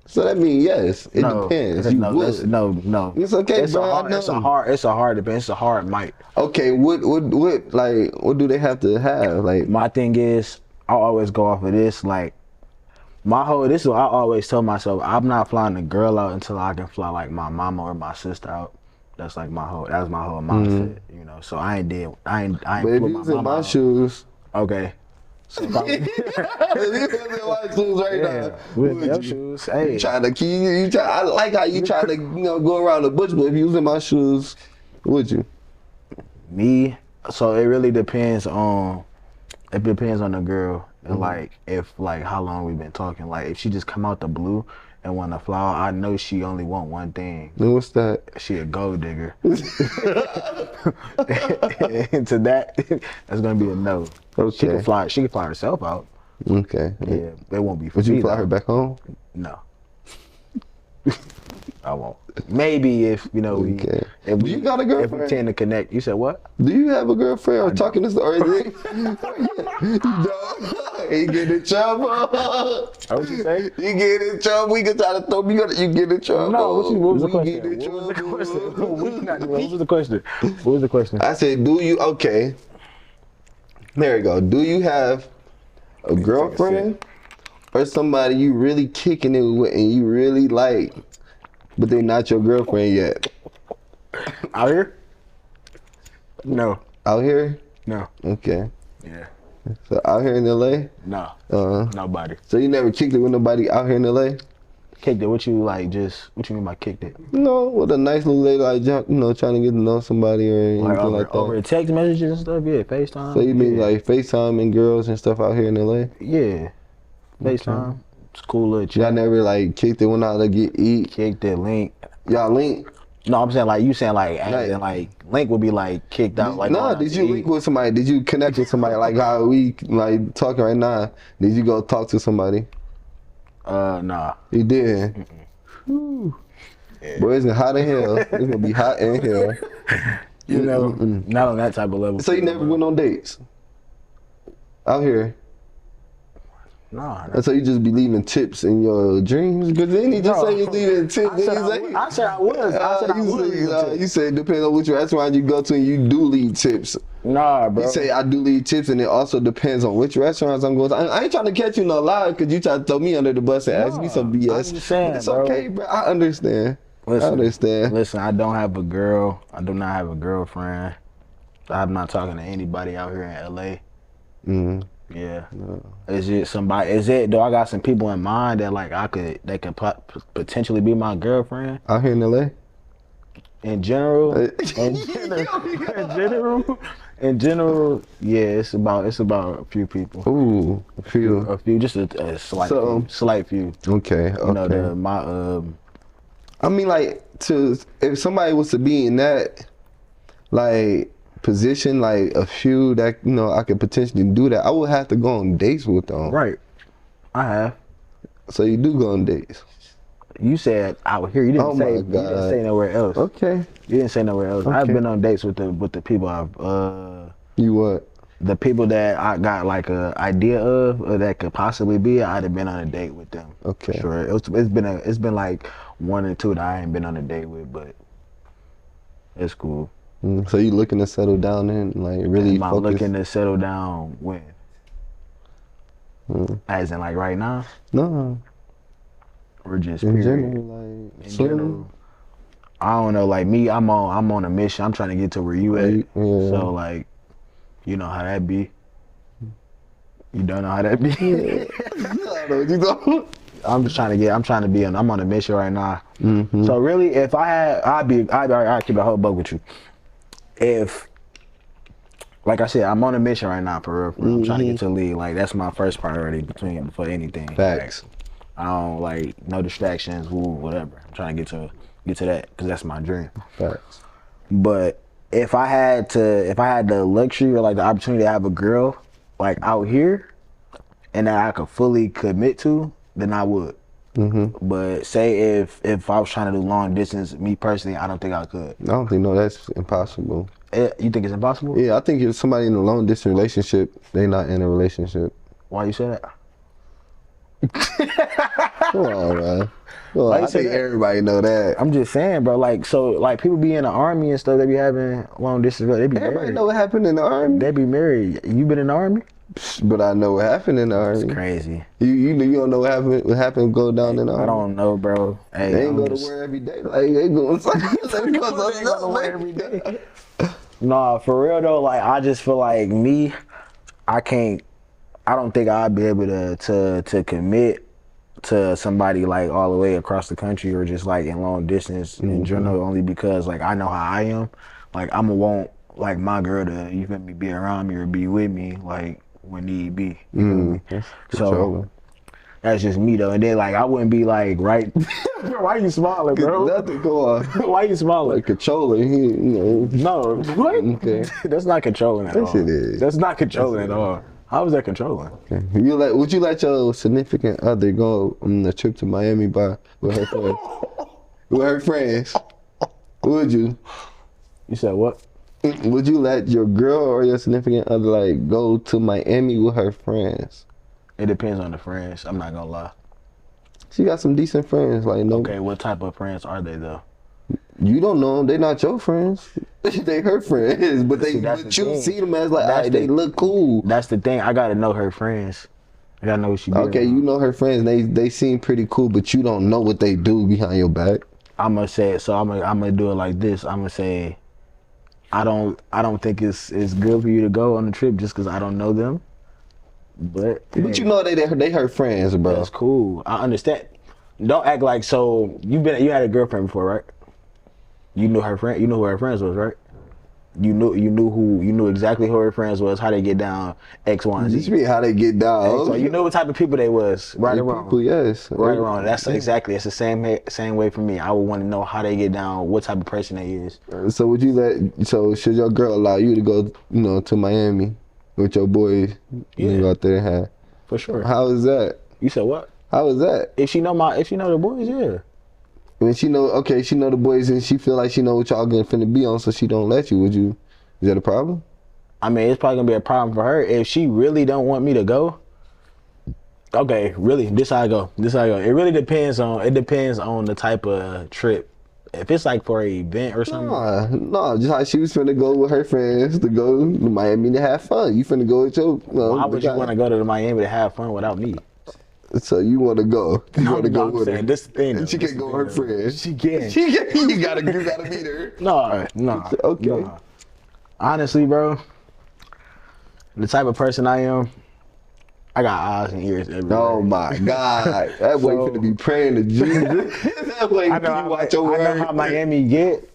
So that means yes, it depends. You
No,
would.
no.
It's okay,
It's
bro.
a hard. It's a hard. It's a hard depends. It's a hard might.
Okay, what do they have to have? Like,
My thing is, I always go off of this. Like, this is what I always tell myself. I'm not flying a girl out until I can fly like my mama or my sister out. That's like my whole mindset. So I ain't
but if
flew
you
my
was in
mama
my
out.
shoes,
Okay. So if
if you was in my shoes right now,
with
would
your
you?
shoes, hey.
You trying to keep, I like how you try to go around the bush, but if you was in my shoes, would you?
Me, so it really depends on. It depends on the girl and like how long we've been talking. Like if she just come out the blue and want to fly out, I know she only want one thing.
Then what's that?
She a gold digger. And to that, that's gonna be a no.
Okay.
She can fly. She can fly herself out.
Okay.
Yeah, it won't be for
Would you
me,
fly
though.
her back home?
No. I won't. Maybe if
Okay.
if
Do you got a
if we
girlfriend?
tend to connect. You said what?
Do you have a girlfriend or talking to or is it? No, he get in trouble.
What you say?
You get in trouble. We can try to throw me. You get in trouble.
No. What was the
We
question?
get in
What was the
trouble.
question? What was the question? What was the question?
I said, do you? Okay. There you go. Do you have a girlfriend or somebody you really kicking it with and you really like, but they not your girlfriend yet?
Out here? No.
Out here?
No.
Okay.
Yeah.
So out here in LA?
No. Nobody.
So you never kicked it with nobody out here in LA?
Kicked it. What you mean by kicked it?
No, with a nice little lady, like, trying to get to know somebody or anything
Like
like that.
over text messages and stuff? Yeah, FaceTime.
So you mean
yeah.
like FaceTime and girls and stuff out here in LA?
Yeah. FaceTime. It's cool little chat.
Y'all never like kicked it, went out to get eat?
Kicked it, link.
Y'all link?
No, I'm saying like you saying like
Right.
and like link would be like kicked out. Like
No,
going out
did
to
you
eat.
link with somebody? Did you connect with somebody like how we like talking right now? Did you go talk to somebody?
Nah.
You did. Whew.
Yeah.
Boy, it's hot in hell. It's gonna be hot in hell.
Not on that type of level.
So you never went on dates out here?
Nah.
And so you just be leaving tips in your dreams? Because then he just say you leaving tips.
I said I said I was. I said I was.
You said depends on which restaurant you go to and you do leave tips.
Nah, bro.
You say I do leave tips and it also depends on which restaurants I'm going to. I ain't trying to catch you no lie because you try to throw me under the bus and ask me some BS.
I'm just saying,
it's
bro.
okay, bro. I understand.
Listen,
I understand.
Listen, I don't have a girl. I do not have a girlfriend. I'm not talking to anybody out here in LA.
Mm-hmm.
Yeah. Is it somebody? Is it? Do I got some people in mind that like that could potentially be my girlfriend?
Out here in LA?
In general, in general, yeah, it's about a few people.
Ooh, a few,
just a slight few.
Okay,
You know,
I mean, like, if somebody was to be in that, like, position, like a few that I could potentially do that, I would have to go on dates with them.
Right, I have.
So you do go on dates.
You said out here. You didn't say. You didn't say nowhere else.
Okay.
You didn't say nowhere else. Okay. I've been on dates with the people I've.
You what?
The people that I got like a idea of or that could possibly be. I'd have been on a date with them.
Okay.
Sure. It's been like 1 or 2 that I ain't been on a date with, but it's cool.
So you looking to settle down and like really
Am I looking to settle down when? As in like right now?
No.
Or just
in
period?
General, like
in general, I don't know. Like me, I'm on a mission. I'm trying to get to where you at. Yeah. So like, you know how that be. You don't know how that be.
You don't.
I'm trying to be I'm on a mission right now.
Mm-hmm.
So really, if I had, I'd keep a whole buck with you. If, like I said, I'm on a mission right now for real. I'm trying to get to the league. Like that's my first priority before anything.
Facts.
Like, I don't like no distractions, whatever. I'm trying to get to that because that's my dream.
Facts.
But if I had the luxury or like the opportunity to have a girl like out here, and that I could fully commit to, then I would. Mm-hmm. But say if I was trying to do long distance, me personally, I don't think I could.
I don't think that's impossible.
You think it's impossible?
Yeah, I think if somebody in a long distance relationship, they not in a relationship.
Why you say that?
Come on, man. Well, I think everybody know that.
I'm just saying, bro. Like, so, like, people be in the army and stuff. They be having long distance. They be
everybody
married.
Know what happened in the army.
They be married. You been in the army?
But I know what happened in the army.
It's crazy.
You don't know what happened go down in the army.
I don't know, bro. Hey,
they ain't go to war every day. Like they going to war every day.
Nah, for real though. Like I just feel like me, I don't think I'd be able to commit to somebody like all the way across the country or just like in long distance in general. Only because like I know how I am. Like I'ma want like my girl to be around me or be with me like when need be. You feel me? So that's just me though. And then like I wouldn't be like right. Bro, why you smiling, bro?
Nothing go on.
Why you smiling?
Like controlling,
No, what? Okay. That's not controlling at all.
Yes, it is.
That's not controlling at all. How is that controlling?
Okay. Would you let your significant other go on a trip to Miami with her friends? With her friends? Would you?
You said what?
Would you let your girl or your significant other like go to Miami with her friends?
It depends on the friends. I'm not gonna lie.
She got some decent friends, like no.
Okay, what type of friends are they though?
You don't know them. They not your friends. They her friends, but you see them as like they look cool.
That's the thing. I gotta know her friends. I gotta know what she do.
Okay, you know her friends. They seem pretty cool, but you don't know what they do behind your back.
I'm gonna say it. So I'm gonna do it like this. I'm gonna say, I don't think it's good for you to go on the trip just because I don't know them. But
you know they her friends, bro.
That's cool. I understand. Don't act like so. You had a girlfriend before, right? You knew her friend. You knew who her friends was, right? You knew exactly who her friends was, how they get down, X, Y, and Z.
Just mean how they get down.
So you know what type of people they was, right or wrong.
People, yes.
Right or wrong. That's exactly. It's the same way for me. I would want to know how they get down, what type of person they is.
So would you should your girl allow you to go, to Miami with your boys?
Yeah.
You go out there and have.
For sure.
How is that?
You said what?
How is that?
If she know the boys, yeah.
When she know the boys and she feel like she know what y'all finna be on, so she don't let you. Is that a problem?
I mean, it's probably gonna be a problem for her if she really don't want me to go. Okay, really, this how I go. This how I go. It really depends on the type of trip. If it's like for an event or something,
Nah, just how she was finna go with her friends to go to Miami to have fun. You finna go with your,
why
the
would you
guy.
want to go to Miami to have fun without me?
So you want to go? You want to go
I'm
with
saying
her?
this the thing.
And she can't go with her friends.
She can.
You gotta meet her.
No.
Okay.
No. Honestly, bro, the type of person I am, I got eyes and ears everywhere.
Oh my God, that boy finna be praying to Jesus. That boy,
I know,
you watch your word.
I know how Miami get.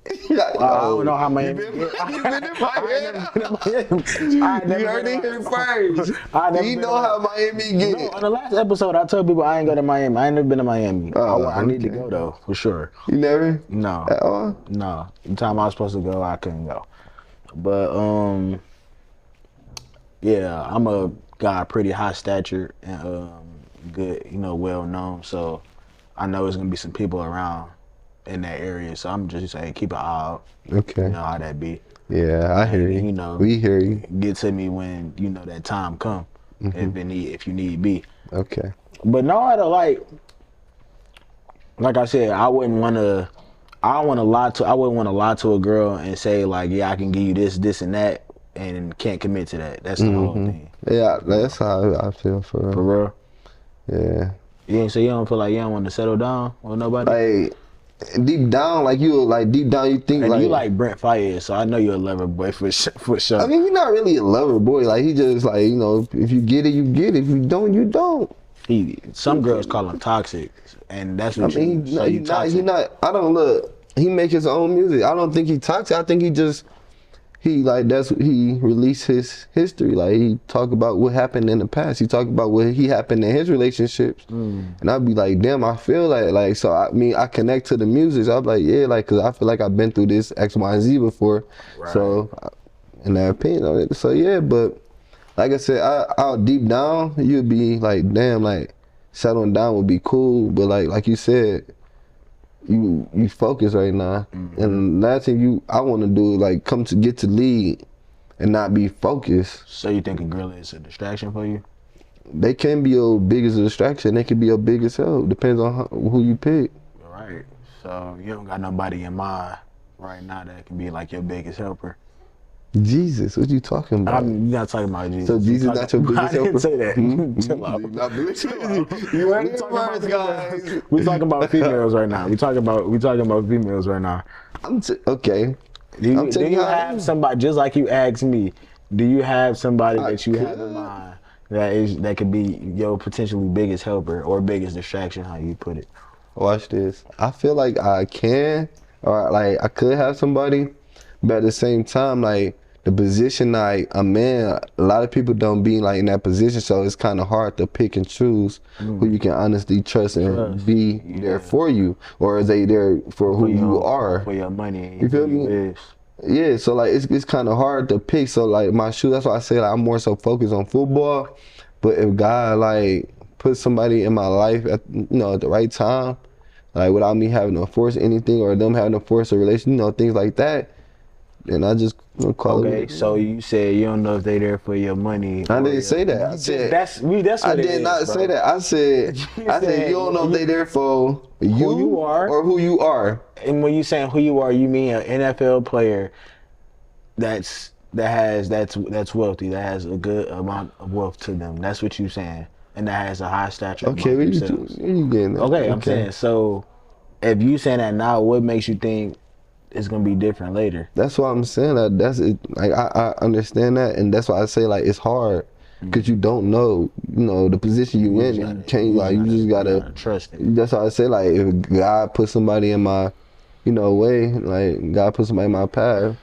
I don't know how Miami
You
get.
been in Miami?
I
You heard it here first. You know how Miami
No,
get.
on the last episode, I told people I ain't go to Miami. I ain't never been to Miami. I need to go though, for sure.
You never?
No.
At all?
No. The time I was supposed to go, I couldn't go. But yeah, I'm a guy pretty high stature and good, well known. So I know there's gonna be some people around in that area. So I'm just saying, keep an eye out.
Okay.
You know how that be.
Yeah, I hear you. We hear you.
Get to me when that time come. If you need be.
Okay.
But no, I don't like I said, I wouldn't want to lie to a girl and say like, yeah, I can give you this, and that, and can't commit to that. That's the whole thing.
Yeah, that's how I feel for real.
For real.
Yeah.
So you don't feel like you don't want to settle down with nobody?
Like deep down you think
And
like
you like Brent Fayez, so I know you're a lover boy for sure.
I mean, he's not really a lover boy. Like he just like, if you get it, you get it. If you don't, you don't.
Some girls call him toxic, and that's what
he not. I don't look. He make his own music. I don't think he toxic. I think he released his history. Like he talk about what happened in the past. He talk about what happened in his relationships, and I'd be like, damn, I feel like so. I mean, I connect to the music. So I'm like, yeah, like because I feel like I've been through this X, Y, and Z before. Right. So, in that opinion on it. So yeah, but like I said, I deep down, you'd be like, damn, like settling down would be cool. But like you said, you focus right now, and last thing I want to do is like come to get to lead and not be focused.
So you think a girl is a distraction for you?
They can be your biggest distraction. They can be your biggest help. Depends on who you pick.
Right. So you don't got nobody in mind right now that can be like your biggest helper.
Jesus, what you talking about?
I'm not talking about Jesus.
So Jesus not your biggest helper?
I didn't say that. Chill out.
You heard it first, guys.
We talking about females right now. We talking about females right now.
Okay.
Do you have somebody, just like you asked me? Do you have somebody that you have in mind that could be your potentially biggest helper or biggest distraction? How you put it?
Watch this. I feel like I can, or like I could have somebody, but at the same time, like the position like I'm in, a lot of people don't be like in that position, so it's kind of hard to pick and choose who you can honestly trust and be there for you, or is they there for who you are,
for your money.
You feel me? Yeah, so like it's kind of hard to pick. So like my shoe, that's why I say like I'm more so focused on football. But if God like put somebody in my life at at the right time, like without me having to force anything or them having to force a relation, things like that, then I just call it.
Okay, so you said you don't know if they there for your money.
I didn't say that. I said
that's what
I did not say that. I said you don't know if they there for you are or who you are.
And when you saying who you are, you mean an NFL player that's wealthy, that has a good amount of wealth to them. That's what you saying, and that has a high stature.
Okay, what you getting that?
Okay, I'm saying, so if you saying that now, what makes you think it's gonna be different later?
That's what I'm saying. That's it. Like I understand that, and that's why I say like it's hard because you don't know, the position you in. And you just gotta
trust it.
That's why I say like if God put somebody in my, way, like God put somebody in my path.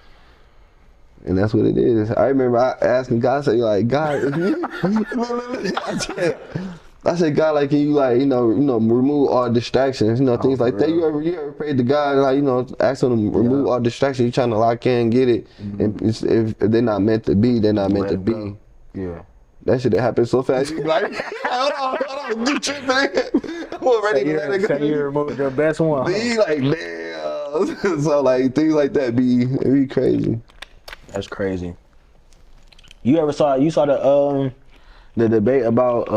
And that's what it is. I remember asking God, say like, God, if you, I said, God, like, can you like, remove all distractions, things like that. You ever prayed to God, like, ask him to remove all distractions. You trying to lock in, get it, and if they're not meant to be, they're not meant to be.
Yeah.
That shit happen so fast. You be like, hold on, you tripping? I'm already let it go.
So you removed your best one.
Be like, damn. So like things like that be crazy.
That's crazy. You saw the debate about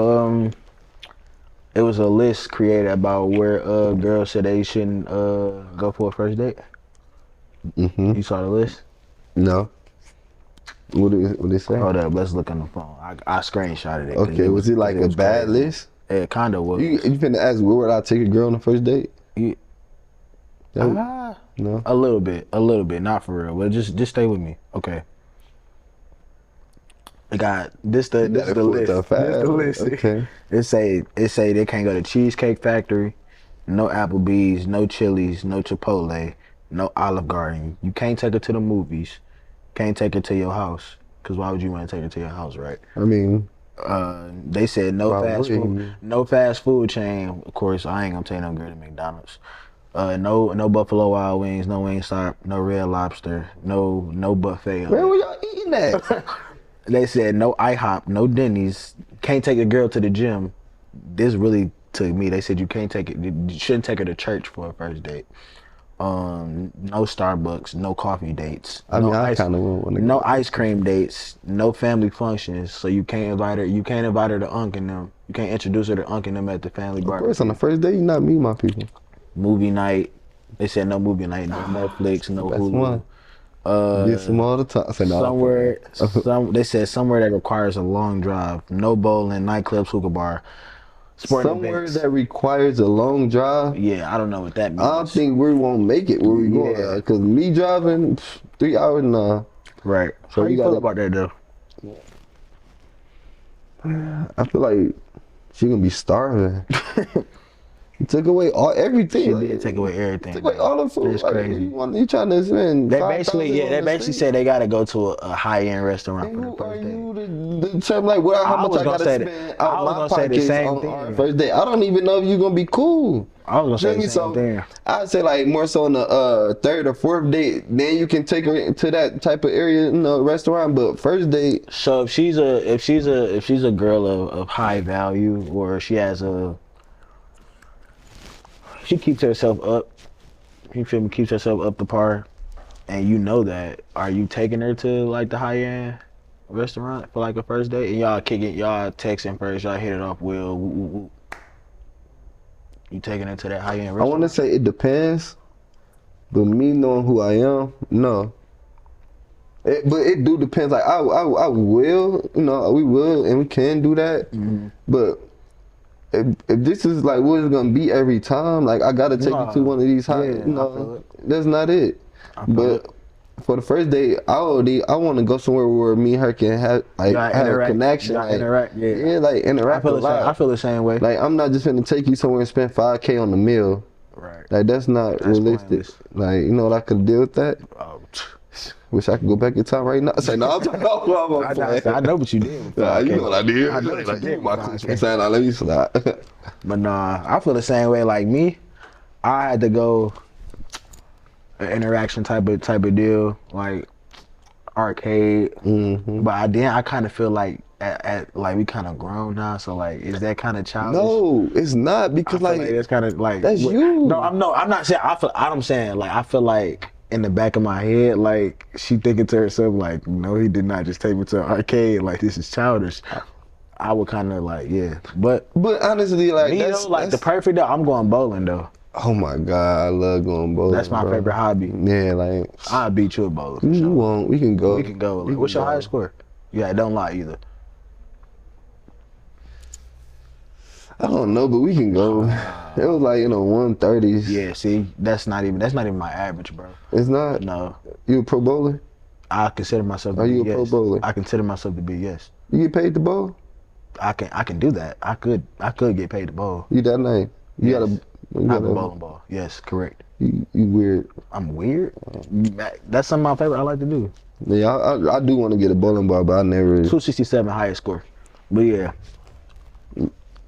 It was a list created about where girls said they shouldn't go for a first date. You saw the list?
No. What did it say?
Hold up, let's look on the phone. I screenshotted it.
Okay, was it like a bad list?
It kind of was.
You finna ask where would I take a girl on the first date?
No. A little bit, not for real. But just stay with me, okay? I got this the list. This the list.
Okay.
It say they can't go to Cheesecake Factory, no Applebee's, no Chili's, no Chipotle, no Olive Garden. You can't take her to the movies. Can't take her to your house. Cause why would you want to take her to your house, right?
I mean,
they said no fast food chain. Of course, I ain't gonna take no girl to McDonald's. No Buffalo Wild Wings, no Wingstop, no Red Lobster, no buffet.
Where were y'all eating at?
They said no IHOP, no Denny's. Can't take a girl to the gym. This really took me. They said you shouldn't take her to church for a first date. No Starbucks, no coffee dates.
I kind of want to.
No ice cream dates, no family functions. So you can't invite her. You can't invite her to Unc and them. You can't introduce her to Unc and them at the family bar.
Of course, on the first day, you not meet my people.
Movie night. They said no movie night, no Netflix, no
That's
Hulu.
One. Get some all the time.
They said somewhere that requires a long drive. No bowling, nightclubs, hookah bar.
Somewhere events. That requires a long drive.
Yeah, I don't know what that means.
I don't think we won't make it where we going. Cause me driving 3 hours now.
Right. So how you feel about that though?
I feel like she gonna be starving. You took away everything.
She did take away everything.
Took away all the food.
It's crazy.
You trying to spend?
They basically said they gotta go to a high end restaurant for the first date.
The term like how much I gotta spend out my pockets on our first date? I don't even know if you gonna be cool.
I was gonna say the same thing.
I'd say like more so on the third or fourth date, then you can take her to that type of area, restaurant. But first date.
So if she's a girl of high value, or she keeps herself up. You feel me? Keeps herself up to par, and you know that. Are you taking her to like the high end restaurant for like a first date? And y'all texting first. Y'all hit it off. You taking her to that high end restaurant?
I want to say it depends, but me knowing who I am, no. But it do depends. Like I will, we will and we can do that, but. If this is like what it's gonna be every time, like I gotta take you to one of these high, that's not it. But for the first date, I want to go somewhere where me and her can have a connection,
interact.
Interact.
I feel the same way.
Like I'm not just gonna take you somewhere and spend $5K on the meal.
Right.
Like that's not realistic. Pointless. Like you know what I could deal with that. Wish I could go back in time right now. Say no,
I know what you did.
You know what I did.
I know what you did.
Let me slide.
But nah, I feel the same way. Like me, I had to go an interaction type of deal, like arcade. But I kind of feel like like we kind of grown now. So like, is that kind of childish?
No, it's not because like
it's kind of like
that's you.
No, I'm not saying. I'm saying like I feel like. In the back of my head, like she thinking to herself, like, no, he did not just take me to an arcade. Like this is childish. I would kind of like, but
honestly, like
me, that's the perfect. I'm going bowling though.
Oh my god, I love going bowling.
That's my favorite hobby.
Yeah, like
I'll beat you at bowling.
You won't. We can go.
We can go. Like, what's your highest score? Yeah, don't lie either.
I don't know, but we can go. It was like 130s.
Yeah, see, that's not even my average, bro.
It's not.
No.
You a pro bowler?
I consider myself.
Are you a pro bowler?
I consider myself to be yes.
You get paid to bowl?
I can do that. I could get paid to bowl.
You that nice? You got
a bowling ball. Yes, correct.
You weird.
I'm weird. That's something my favorite. I like to do.
Yeah, I do want to get a bowling ball, but I never.
267 highest score. But yeah.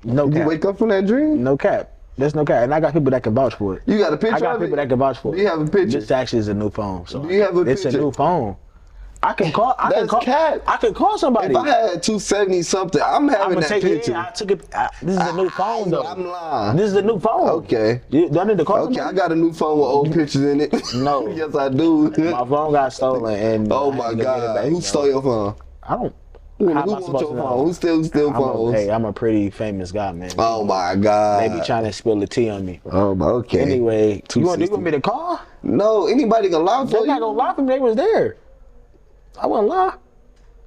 No cap.
You wake up from that dream?
No cap. There's no cap. And I got people that can vouch for it.
You got a picture
I got people that can vouch for it.
Do you have a picture?
This actually is a new phone. So
do you have a picture?
It's a new phone. I can call somebody.
If I had 270 something, I'm having that picture.
I took it. This is a new phone though.
I'm lying.
This is a new phone.
Okay.
Do I need to call somebody?
Okay, I got a new phone with old pictures in it.
No.
Yes, I do.
My phone got stolen and
oh my god, who stole your phone?
I don't.
Who
How am I
wants
supposed
your
to know?
phone? Who still phones?
Hey, I'm a pretty famous guy, man.
Oh my God.
They be trying to spill the tea on me.
Oh, okay.
Anyway, you want
260.
me to call?
No, anybody can lie for
They're
you.
not gonna lie for me. They was there. I wouldn't lie.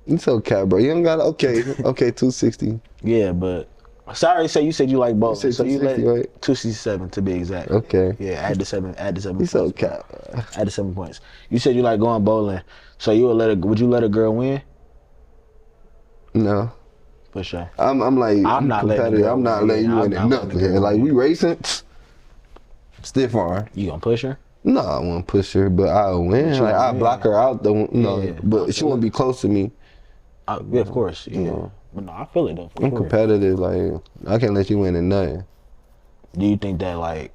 It's okay, bro. You don't got okay, 260.
Yeah, but sorry. So you said you like bowling.
said
So you let
260, right?
267 to be exact.
Okay.
Yeah, add the 7. Add the 7
It's
points.
okay.
Add the 7 points. You said you like going bowling. So would you let a girl win?
No.
For sure.
I'm like
I'm not letting
competitive.
the
I'm not
girl
letting
win.
you
I'm
in it.
not letting the
Nothing.
girl
Like
win.
we racing. Stiff arm.
You gonna push her?
No, I won't push her, but I'll win.
you
Like
gonna
I
win.
block her out though. No,
Yeah, I
but she
feel
won't
it.
be close to me.
Yeah, of course. Yeah. But no, I feel it though. For
I'm
sure.
competitive. Like I can't let you win in nothing.
Do you think that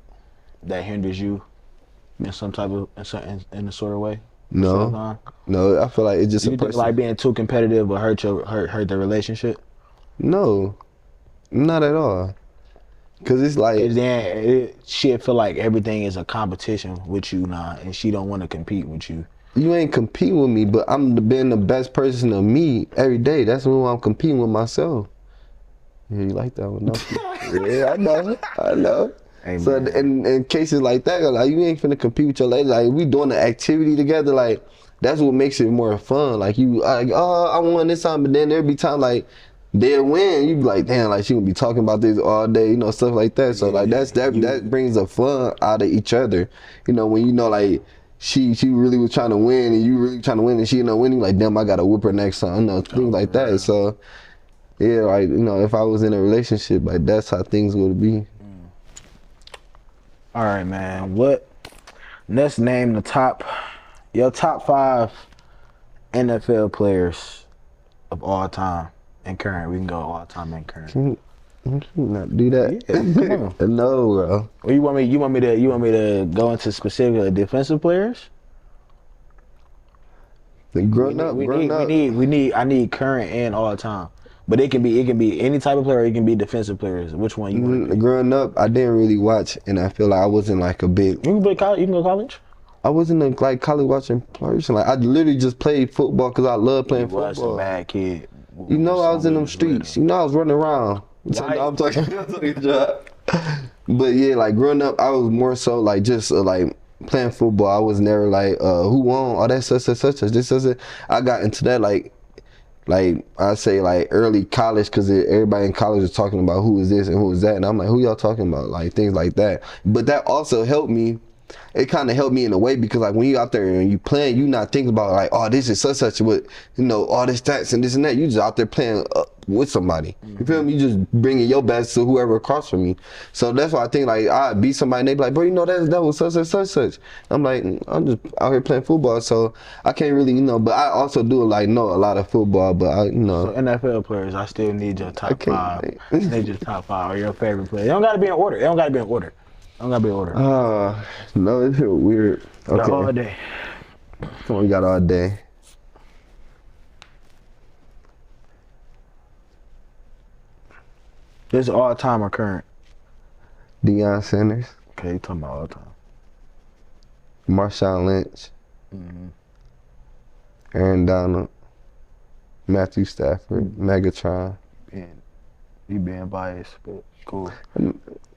that hinders you in some type of in a sort of way?
No, no. I feel like it's just
Do
a
you think
person.
like being too competitive will hurt the relationship?
No, not at all. Cause it's like
Cause then she'll feel like everything is a competition with you now, and she don't want to compete with you.
you ain't competing with me, but I'm being the best person of me every day. That's when I'm competing with myself. Yeah, you like that one, don't you? Yeah, I know.
Hey,
So
man.
in cases like that, like you ain't finna compete with your lady. Like we doing the activity together. Like that's what makes it more fun. Like you, like oh, I won this time, but then there'll be time like they'll win. You be like, damn, like she gonna be talking about this all day, you know, stuff like that. So like that brings the fun out of each other. You know, when you know like she really was trying to win and you really trying to win and she ended up winning. Like damn, I gotta whoop her next time. You know, things like that.
Yeah.
So yeah, like you know, if I was in a relationship, like that's how things would be.
All right, man. Let's name your top 5 NFL players of all time and current. We can go all time and current.
Can you not do that?
Yeah, come on.
No, bro.
Or you want me to go into specifically defensive players?
Growing up.
I need current and all time. But it can be any type of player. Or it can be defensive players. Which one you want? To
Growing up, I didn't really watch, and I feel like I wasn't like a big.
You can play college. You can go college.
I wasn't a like college watching person. Like I literally just played football because I love playing
You was a
football.
bad kid.
You know I was in them streets. You know I was running around. So,
Right.
no, I'm talking job. But yeah, like growing up, I was more so like just like playing football. I was never like who won? Oh, that's such. This such. I got into that like I say like early college because everybody in college is talking about who is this and who is that, and I'm like, who y'all talking about? Like things like that. But that also helped me. It kind of helped me in a way because like when you out there and you playing, you not thinking about like, oh, this is such with you know all this stats and this and that. You just out there playing with somebody. You feel me? You just bringing your best to whoever across from you. So that's why I think like I beat somebody and they be like, bro, you know that was such. I'm like, I'm just out here playing football, so I can't really But I also do like know a lot of football, but I
So NFL players, I still need your top 5.
Like,
I need your top 5 or your favorite player. They don't gotta be in order.
no, it feel weird. Okay,
Got all day.
come on, we got all day.
This is all time or current.
Deion Sanders,
Okay, you talking about all time.
Marshawn Lynch, Aaron Donald, Matthew Stafford, Megatron.
You being biased, but cool.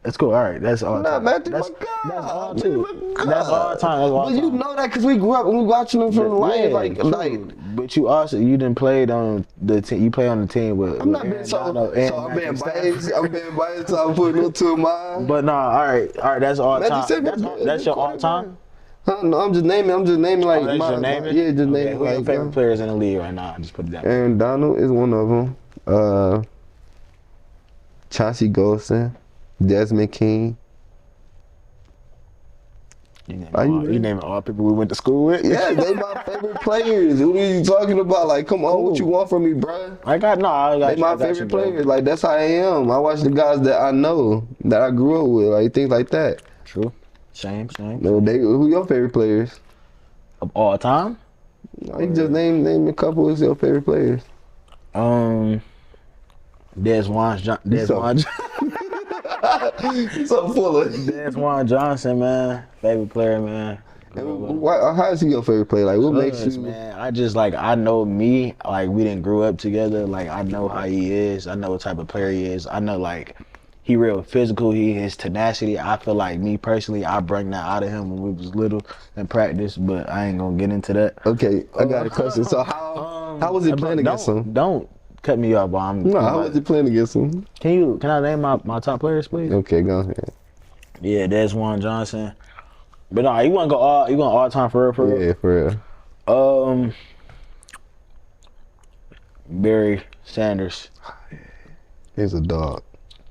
That's cool. All right, that's all
Nah,
time.
Matthew,
That's
my God.
all too.
God.
That's all time. That's all
But
time.
you know that because we grew up and we watching them from the life.
True. But you didn't play on the team. You play on the team with.
I'm
with
not being
Aaron
so
Donald and
I'm being
Matthew
biased.
Stafford.
I'm being biased, so I'm putting it to mine.
But nah, all right. That's all
Matthew
time.
Stafford,
That's your all time.
Huh? No, I'm just naming like
That's
my,
your naming?
yeah, just
Okay,
naming
who your
like
favorite players in the league right now? Just put it that way.
Aaron Donald is one of them. Chauncey Golston, Desmond King.
You naming all people we went to school with?
Yeah, they my favorite players. What are you talking about? Like, come on, what you want from me, bruh?
I got
They my favorite players. Like, that's how I am. I watch the guys that I know, that I grew up with, like things like that.
True. Same.
No, who your favorite players?
Of all time?
You just name a couple of your favorite players.
Desjuan
So full of
Desjuan Johnson, man. Favorite player, man.
And how is he your favorite player? Like, what makes you?
Man, I know me. Like, we didn't grow up together. Like, I know how he is. I know what type of player he is. I know, like, he real physical. His tenacity. I feel like me personally, I bring that out of him when we was little in practice. But I ain't gonna get into that.
Okay, I got a question. So how was he playing against him?
Don't cut me up.
No, how was he playing against him?
Can I name my top players, please?
Okay, go ahead.
Yeah, Desjuan Johnson. But no, you want to go all? You want all time for real?
Yeah, for real.
Barry Sanders.
He's a dog.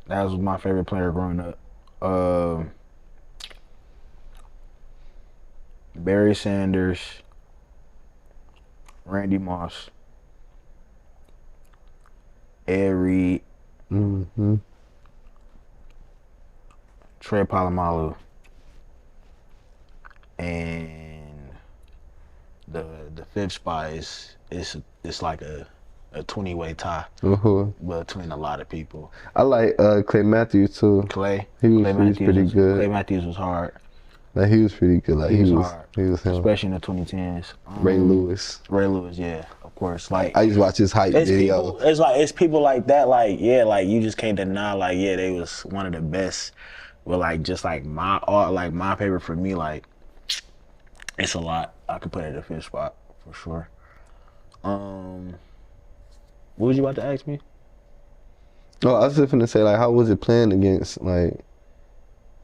That was my favorite player growing up. Barry Sanders, Randy Moss, Ed Reed, Trey Polamalu, and the fifth spot is it's like a 20-way tie between a lot of people.
I like Clay Matthews too.
Clay
Matthews pretty good.
Clay Matthews was hard.
Like, he was pretty good. Like, he was hard. He was him.
Especially in the 2010s.
Ray Lewis,
yeah, of course. Like,
I used to watch his hype video.
It's people like that. Like, yeah, like you just can't deny. Like, yeah, they was one of the best. But like, just like my favorite for me, like, it's a lot. I could put it at the fifth spot for sure. What was you about to ask me?
Oh, I was just gonna say, like, how was it playing against, like,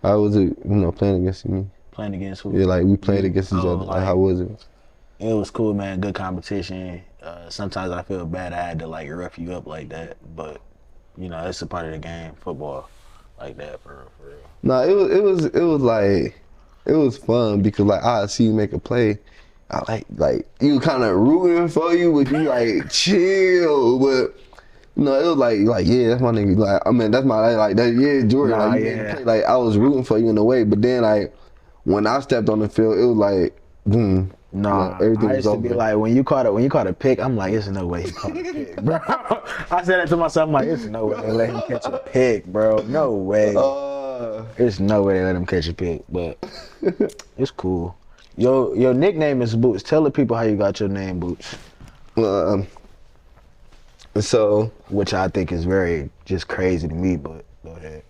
how was it, playing against me?
Playing against who?
Yeah, like, we played against each other. Like, how was it?
It was cool, man. Good competition. Sometimes I feel bad I had to, like, rough you up like that, but it's a part of the game, football, like that for real.
No, it was fun because, like, I see you make a play. I like you kind of rooting for you, but you like chill, but. No, it was like yeah, that's my nigga. Like, I mean, that's my like that. Yeah, Jordan.
Nah,
like,
yeah.
Like, I was rooting for you in a way, but then like when I stepped on the field, it was like boom.
Nah,
like, everything
I used
was
to be
over.
like when you caught a pick, I'm like, there's no way he caught a pick, bro. I said that to myself. I'm like, there's no way they let him catch a pick, bro. No way. There's no way they let him catch a pick, but it's cool. Your nickname is Boots. Tell the people how you got your name, Boots.
So,
which I think is very just crazy to me, but go ahead.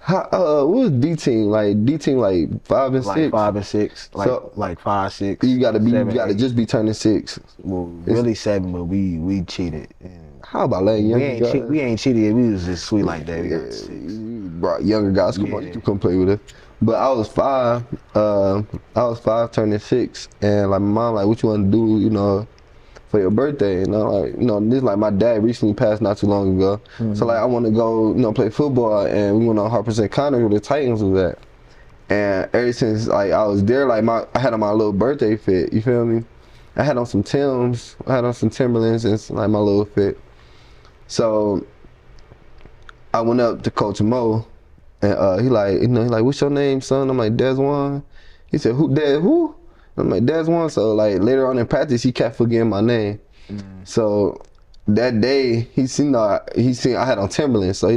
What was D team? Like D team, like 5 and 6.
Like 5 and 6. Like
So,
like 5, 6.
You gotta be.
7,
You gotta
8.
just be turning 6.
Well, really 7, but we cheated. And
how about letting younger guys?
We ain't cheated. We was just sweet like that. We got 6.
You brought younger guys. Come on, you come play with us. But I was 5. I was 5 turning 6, and like my mom, like, what you want to do? For your birthday, this is like my dad recently passed not too long ago. So like I want to go, play football, and we went on Harper St. Connor where the Titans was at. And ever since like I was there, like I had on my little birthday fit. You feel me? I had on some Timbs, I had on some Timberlands, and like my little fit. So I went up to Coach Mo, and he like, what's your name, son? I'm like, Desjuan. He said, who? I'm like, Desjuan. So like later on in practice, he kept forgetting my name. So that day, he seen I had on Timberland. So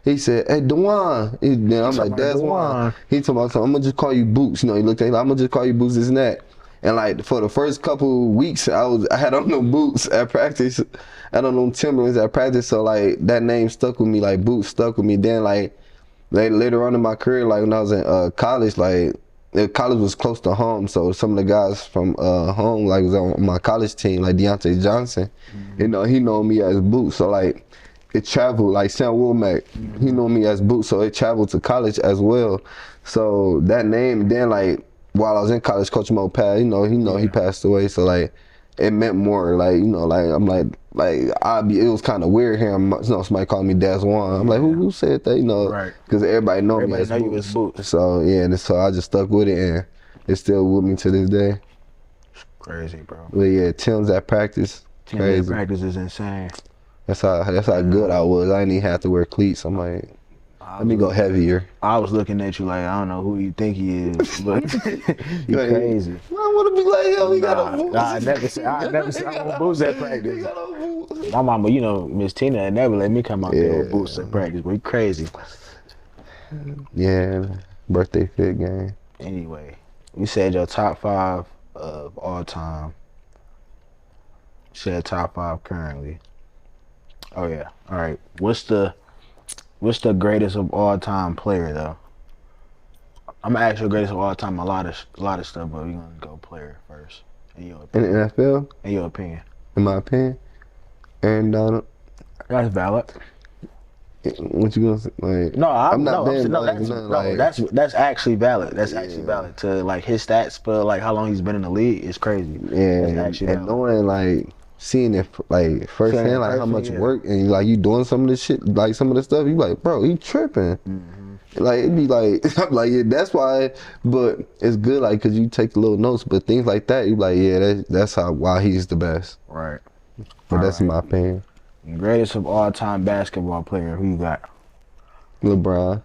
he said, hey, Dewan. Then I'm like, Desjuan. He told me, I'm gonna just call you Boots. He looked at me like, I'm gonna just call you Boots, this and that. And like for the first couple weeks, I had on no boots at practice. I had on no Timberlands at practice. So like that name stuck with me, like Boots stuck with me. Then like later on in my career, like when I was in college, like college was close to home, so some of the guys from home, like, was on my college team, like Deontay Johnson, he know me as Boots. So like it traveled, like Sam Womack, he know me as Boots, so it traveled to college as well. So that name, then like while I was in college, Coach Mo passed, he passed away, so like it meant more, like, like I'm like it was kind of weird hearing somebody calling me Desjuan. I'm like, who said that?
Right.
Because everybody know me as Boots. So yeah, and so I just stuck with it, and it's still with me to this day.
Crazy, bro.
But yeah, Tim's at practice.
Tim's at practice is insane.
That's how good I was. I didn't even have to wear cleats. I'm like, let me go heavier.
I was looking at you like, I don't know who you think he is, but you crazy.
I want to be like, yo, he got on boots.
I never said I want boots at practice. My mama, Miss Tina, never let me come out there with boots at practice. We crazy.
Yeah, birthday fit game.
Anyway, you said your top 5 of all time. You said top 5 currently. Oh yeah. All right. What's the greatest of all time player though? I'm gonna ask you greatest of all time a lot of stuff, but we're gonna go player first. In your
In the
opinion.
NFL,
In your opinion.
in my opinion, Aaron Donald.
That's valid.
What you gonna say? Like,
No,
I'm not
no,
being
no,
like,
that's
nothing
no,
like,
that's actually valid. That's actually
yeah,
valid. To like his stats for like how long he's been in the league is crazy. That's actually
and
valid.
knowing like seeing it like
Seeing
firsthand,
it
like how much
personally, yeah.
work and like you doing some of this shit, like some of the stuff, you like, bro, he tripping. Like it'd be like, I'm like, yeah, that's why. But it's good, like, cause you take the little notes, but things like that, you like, yeah, that's why he's the best.
Right.
But that's
Alright.
my opinion.
Greatest of all time basketball player. Who you got?
LeBron.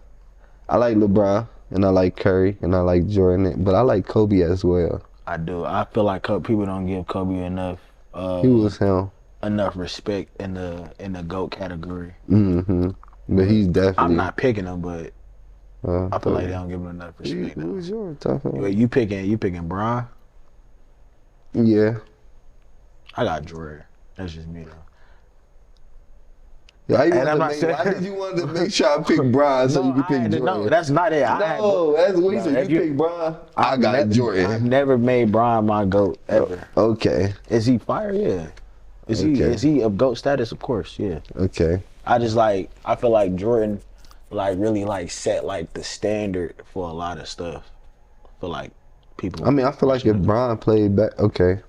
I like LeBron, and I like Curry, and I like Jordan, but I like Kobe as well.
I do. I feel like people don't give Kobe enough
He was him.
enough respect in the GOAT category.
But he's definitely.
I'm not picking him, but I feel like
okay.
they don't give him enough respect.
Who's your top five?
Wait, you picking Bron?
Yeah.
I got Jordan. That's just me though.
Why
saying-
did you want to make sure I pick Bron so you can pick Jordan?
No, that's not it.
No, that's what you said.
if
You pick Bron. I got
I've
Jordan.
never made Bron my GOAT ever.
Okay.
Is he fire? Yeah. Is he of GOAT status? Of course, yeah.
Okay.
I feel like Jordan like really like set like the standard for a lot of stuff. For like people.
I mean, I feel like if Bron played back, okay.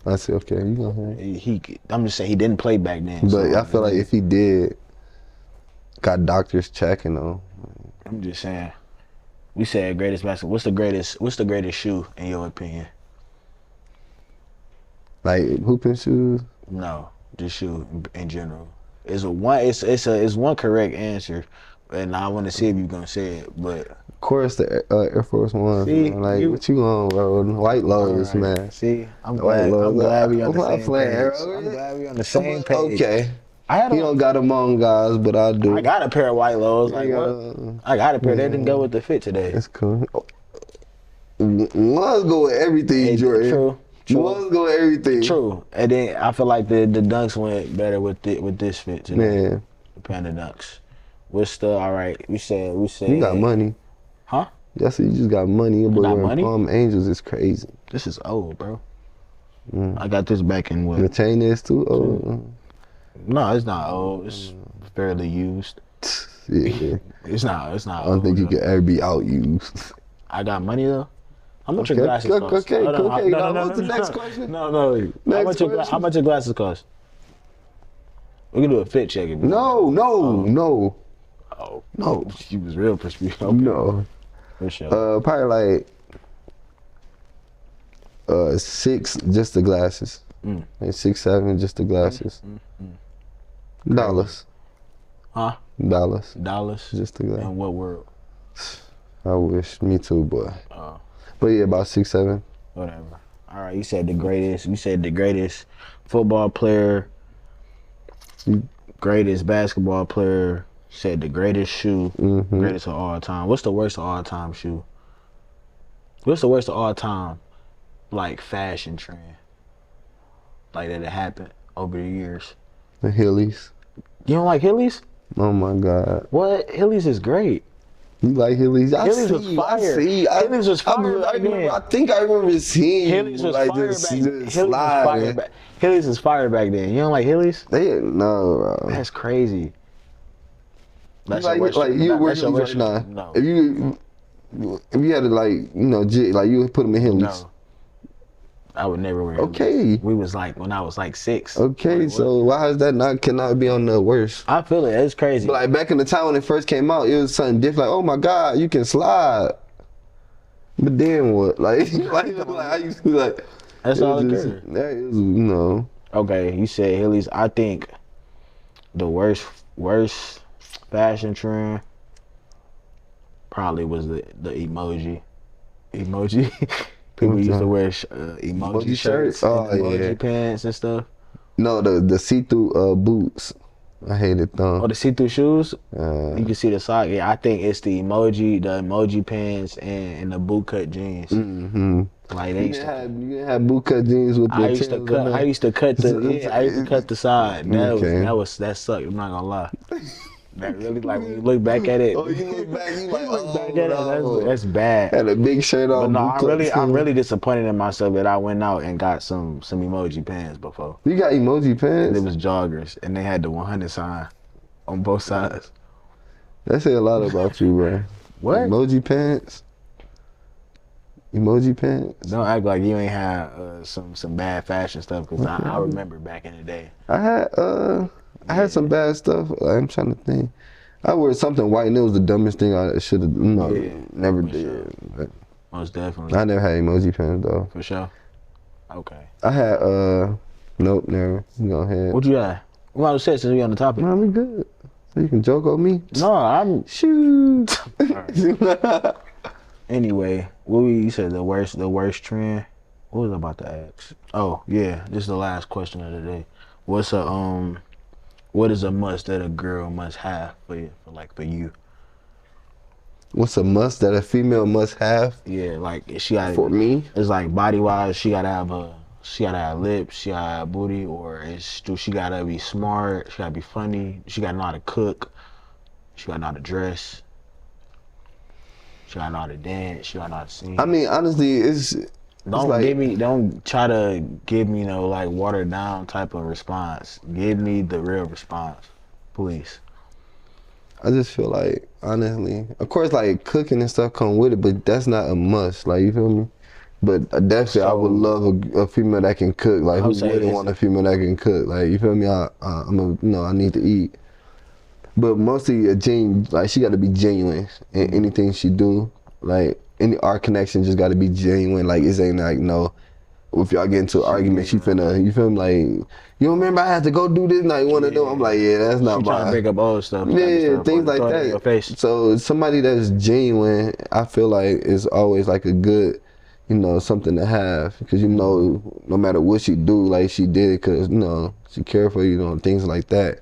I see. Okay, you go ahead.
I'm just saying he didn't play back then.
But
so,
I feel like if he did, got doctors checking though.
I'm just saying. We said greatest basketball. What's the greatest shoe in your opinion?
Like hooping shoes.
No, just shoe in general. It's one correct answer, and I want to see if you're gonna say it. But
Of course, the Air Force One.
See,
like what you on, bro? White lows, man.
See, I'm
White
glad.
lows.
We on the
I'm
same
playing,
page.
bro.
I'm glad we on the same page.
Okay.
I had
He don't got them on, guys, but I do.
I got a pair of white lows. Like
Yeah.
what? I got a pair. They didn't go with the fit today.
That's cool. One's go with everything, Jordan.
True.
One's go with everything.
True. And then I feel like the dunks went better with this fit today.
Man,
The Panda dunks. What's the all right? We said.
you got money.
Huh?
Yes, you just got money. But
got
wearing
money?
Palm Angels is crazy.
This is old, bro. I got this back in
The
what?
chain is too old.
No, it's not old. It's fairly used.
Yeah.
It's not.
I don't think you could ever be outused.
I got money though. How much
Okay,
your glasses cost?
okay,
Hold on,
okay.
no,
Now, what's the next question?
No. How
Next
much your glasses cost? We can do a fit check. If you want.
No.
Oh,
No.
She was real perspective. Okay.
No.
For sure.
Probably like 6 just the glasses. Like 6, 7 just the glasses. Dollars.
Huh?
Dollars.
Dollars?
Just the glasses.
In what world?
I wish. Me too, boy.
Oh,
But yeah, about 6, 7.
whatever. All right, you said the greatest. You said the greatest football player, greatest basketball player. Said the greatest shoe, greatest of all time. What's the worst of all time shoe? What's the worst of all time, like fashion trend, like that happened over the years?
The Hillies.
You don't like Hillies?
Oh my God.
What? Hillies is great.
You like Hillies?
Hillies was fire. Hillies was fire back then.
I think I remember seeing
Hillies was
like
fire
just,
back
just
then. Hillies was fire
sliding.
back. Hillies is fire back then. You don't like Hillies?
They no, bro.
That's crazy. That's
Like you wear Hillies right now.
No.
If you had to like like you would put them in Hillies.
No. I would never wear Hillies.
Okay.
We was like when I was like 6.
Okay,
Like,
so why is that cannot be on the worst?
I feel it. It's crazy.
But like back in the time when it first came out, it was something different. Like, oh my God, you can slide. But then what? Like I used to like.
That's
it
all
was
it
just-
cared.
That is
Okay, you said Hillies. I think the worst fashion trend probably was the emoji. People used to wear emoji shirts
Oh,
and emoji
yeah.
pants and stuff.
No, the see-through boots. I hated them.
Oh, the see-through shoes? You can see the sock. Yeah, I think it's the emoji pants and the bootcut jeans. Like they
You didn't have bootcut jeans with the
I used to cut. I used to cut the side. That sucked. I'm not gonna lie. That really, like, when you look back at it.
Oh, you look back, you like,
that's bad.
Had a big shirt on.
But no, I'm really disappointed in myself that I went out and got some emoji pants before.
You got emoji pants?
It was joggers, and they had the 100 sign on both sides.
That say a lot about you, bro.
What?
Emoji pants? Emoji pants?
Don't act like you ain't had some bad fashion stuff, because I remember back in the day.
I had some bad stuff. I'm trying to think. I wore something white, and it was the dumbest thing I should have. Never did.
Sure. Most definitely.
I never had emoji pants though.
For sure. Okay.
I had nope, never. Go ahead.
What you got? What I said since we on the topic?
No, we good. So you can joke on me.
No, I'm
shoot.
Anyway, you said the worst trend. What was I about to ask? Oh yeah, this is the last question of the day. What is a must that a girl must have for you?
What's a must that a female must have?
Yeah, like she got
for me.
It's like body wise, she gotta have lips, she gotta have booty, or she gotta be smart, she gotta be funny, she gotta know how to cook, she gotta know how to dress, she gotta know how to dance, she gotta know how to sing.
I mean, honestly,
Don't try to give me no like watered down type of response. Give me the real response, please.
I just feel like, honestly, of course, like cooking and stuff come with it, but that's not a must. Like, you feel me? But definitely, I would love a female that can cook. Like, who wouldn't want a female that can cook? Like, you feel me? I need to eat. But mostly like she got to be genuine in anything she do. Like, our connection just got to be genuine. Like, it ain't like, no, if y'all get into an argument, she finna, you feel me? Like, you remember I had to go do this? Like, one of them. I'm like, yeah, that's not
she trying to break up old stuff.
Yeah, things like that. So somebody that's genuine, I feel like is always like a good, something to have. Because, no matter what she do, like she did, because, she cared for you, things like that.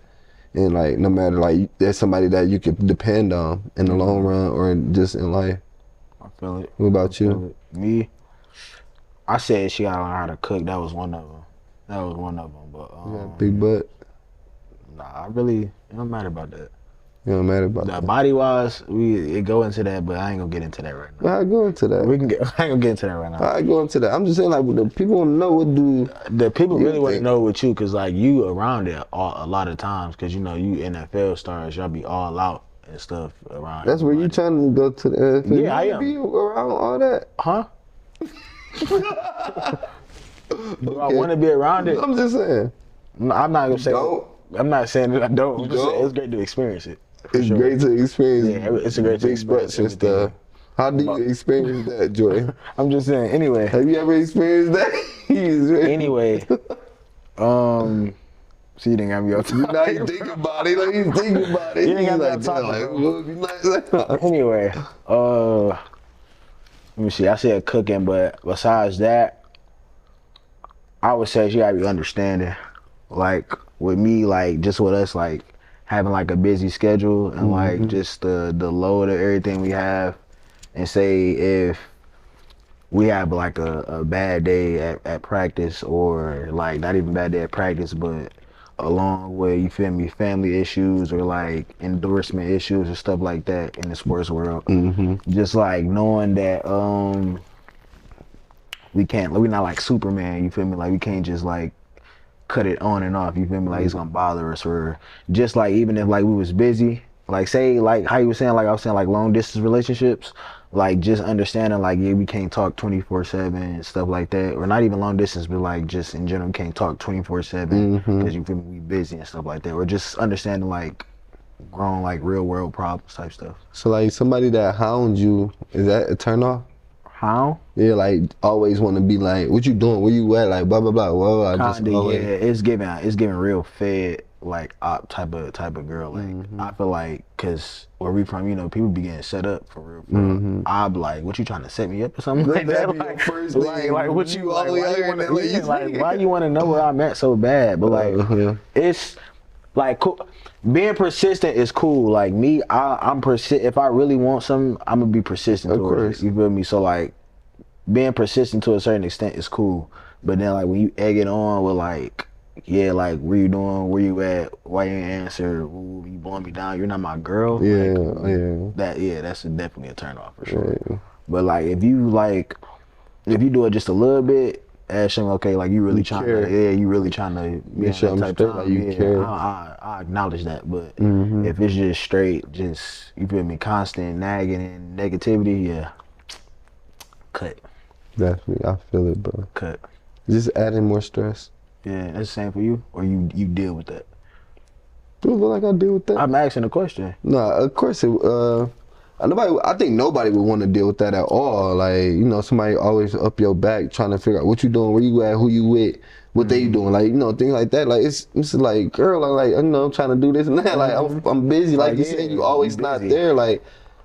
And like, no matter, like, there's somebody that you can depend on in the long run or just in life.
I feel it.
What about you?
Me, I said she gotta learn how to cook. That was one of them. But
big butt.
Nah, it don't matter about that.
It don't matter about that.
Body wise, it go into that, but I ain't gonna get into that right now.
I go into that.
I ain't gonna get into that right now.
I go into that. I'm just saying, like, the people want to know what do.
The people really want to know with you, cause like you around it a lot of times, cause you NFL stars, y'all be all out and stuff around.
That's where you trying to go to the NFL.
Yeah, I am.
Be around all that,
huh? Do I want to be around it?
I'm just saying.
I'm not gonna say. I'm not saying that I don't. I'm just saying it's great to experience it.
It's great to experience.
Yeah, it's a great
big butts and stuff. How do you experience that, Joy?
I'm just saying. Anyway,
have you ever experienced that?
Anyway, so you didn't have me on top.
Now you think about it. Like you think about it.
You didn't have me on top. Anyway, let me see. I said cooking, but besides that, I would say she gotta be understanding. Like with me, like just with us, like having like a busy schedule and like just the load of everything we have, and say if we have like a bad day at practice, or like not even bad day at practice, but along with, you feel me, family issues or like endorsement issues or stuff like that in the sports world. Just like knowing that we're not like Superman, you feel me, like we can't just like cut it on and off, you feel me, like it's gonna bother us, or just like even if like we was busy, like say like how you was saying, like I was saying, like long distance relationships, like just understanding like, yeah, we can't talk 24/7 and stuff like that, or not even long distance, but like just in general, we can't talk 24/7 because you feel me, we busy and stuff like that, or just understanding like grown like real world problems type stuff.
So like somebody that hounds you, is that a turn off?
How?
Yeah, like always want to be like, what you doing? Where you at? Like blah blah blah. Blah, blah.
Kinda, yeah. It's giving real fed like op type of girl. Like I feel like, cause where we from, people be getting set up for real. I'm like, what you trying to set me up or something like that? Like, what you like? Why you want to know where I'm at so bad? But like, like being persistent is cool. Like me, I'm persistent. If I really want something, I'm gonna be persistent towards it. You feel me? So like being persistent to a certain extent is cool. But then like when you egg it on with like, yeah, like where you doing, where you at, why you ain't answer, ooh, you blowing me down, you're not my girl.
Yeah,
like, that's definitely a turn off for sure.
Yeah.
But like if you do it just a little bit, ask him, okay, like you really trying to, you really trying to
make sure I'm straight, like you care.
I acknowledge that, but if it's just straight, just, you feel me, constant nagging and negativity, yeah, cut.
Definitely, I feel it, bro.
Cut.
Just adding more stress.
Yeah, that's the same for you, or you deal with that?
Do it look like I deal with that?
I'm asking a question.
Nah, of course it. I think nobody would want to deal with that at all. Like, you know, somebody always up your back trying to figure out what you doing, where you at, who you with, what they doing, like, you know, things like that. Like it's like, girl, I'm like, you know, I'm trying to do this and that. Like I'm busy. Like you said, you always not there. Like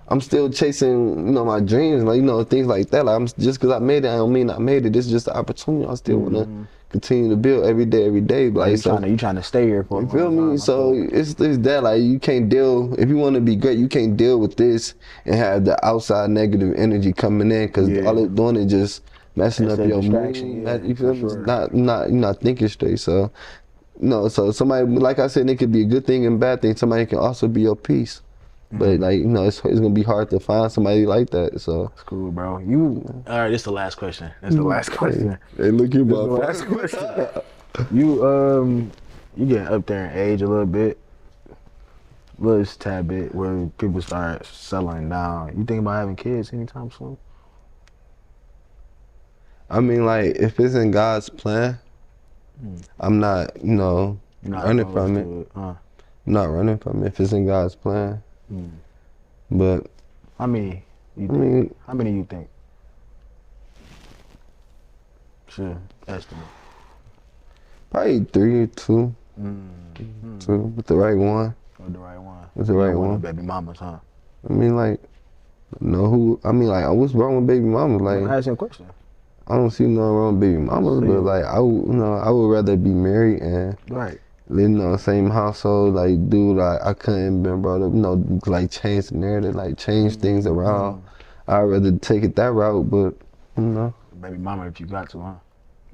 I'm still chasing, you know, my dreams, like, you know, things like that. Like I'm just because I made it, I don't mean I made it. This is just an opportunity. I still wanna continue to build every day. Like
you trying to stay here for.
You feel me? So it's that, like, you can't deal, if you want to be great, you can't deal with this and have the outside negative energy coming in, because all it's doing is just messing up your mood. You feel me? Sure. You're not thinking straight. So no, so somebody, like I said, it could be a good thing and bad thing. Somebody can also be your peace. But like, you know, it's gonna be hard to find somebody like that. So
it's cool, bro. All right, this is the last question. That's the last question.
Hey, look you,
bro. Last question. You getting up there in age a little bit, little tad bit, where people start settling down. You think about having kids anytime soon?
I mean, like, if it's in God's plan, I'm not, you know, running from it. I'm not running from it if it's in God's plan. But
how many you think? Sure, estimate.
Probably 3 or 2. 2 with the right one.
With the right one.
With the right one.
Baby mamas, huh?
I mean, like, what's wrong with baby mamas? Like,
I'm asking a question.
I don't see nothing wrong with baby mamas, but like, I would rather be married and living in the same household, like, dude, I couldn't been brought up, you know, like, change the narrative, like, change things around. I'd rather take it that route, but, you know.
Baby mama, if you got to, huh?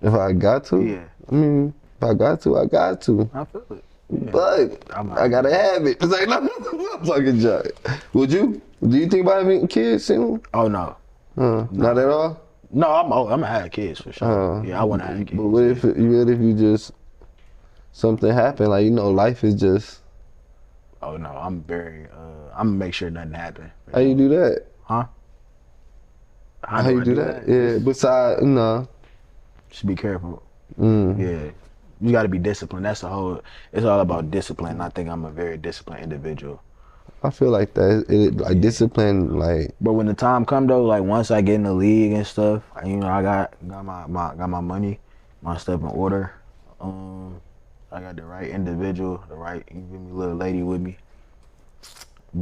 If I got to?
Yeah.
I mean, if I got to, I got to.
I feel it. Yeah.
But I gotta have it. It's like, no, I'm fucking joke. Would you? Do you think about having kids soon?
Oh, no.
Not at all?
No, I'm gonna have kids for sure. Yeah, I want to have kids.
But what if you just, something happened, like, you know, life is just.
Oh no, I'm gonna make sure nothing happens.
How you do that?
Huh?
How you do that? Yeah, besides, you know.
Just be careful. Yeah, you got to be disciplined. It's all about discipline. I think I'm a very disciplined individual.
I feel like that, like, discipline, like.
But when the time come though, like, once I get in the league and stuff, you know, I got my money, my stuff in order. I got the right individual, the right, you feel me, little lady with me.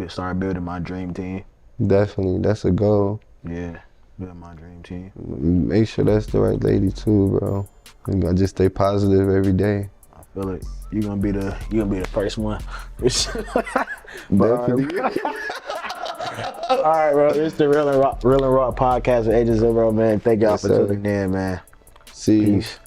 Start building my dream team.
Definitely, that's a goal.
Yeah, build my dream team.
Make sure that's the right lady too, bro. You gotta just stay positive every day.
I feel it. You're gonna be the first one.
Definitely.
All right, bro. It's the Real and Raw podcast with Agents of, bro, man. Thank y'all for tuning in, man.
See you.
Peace.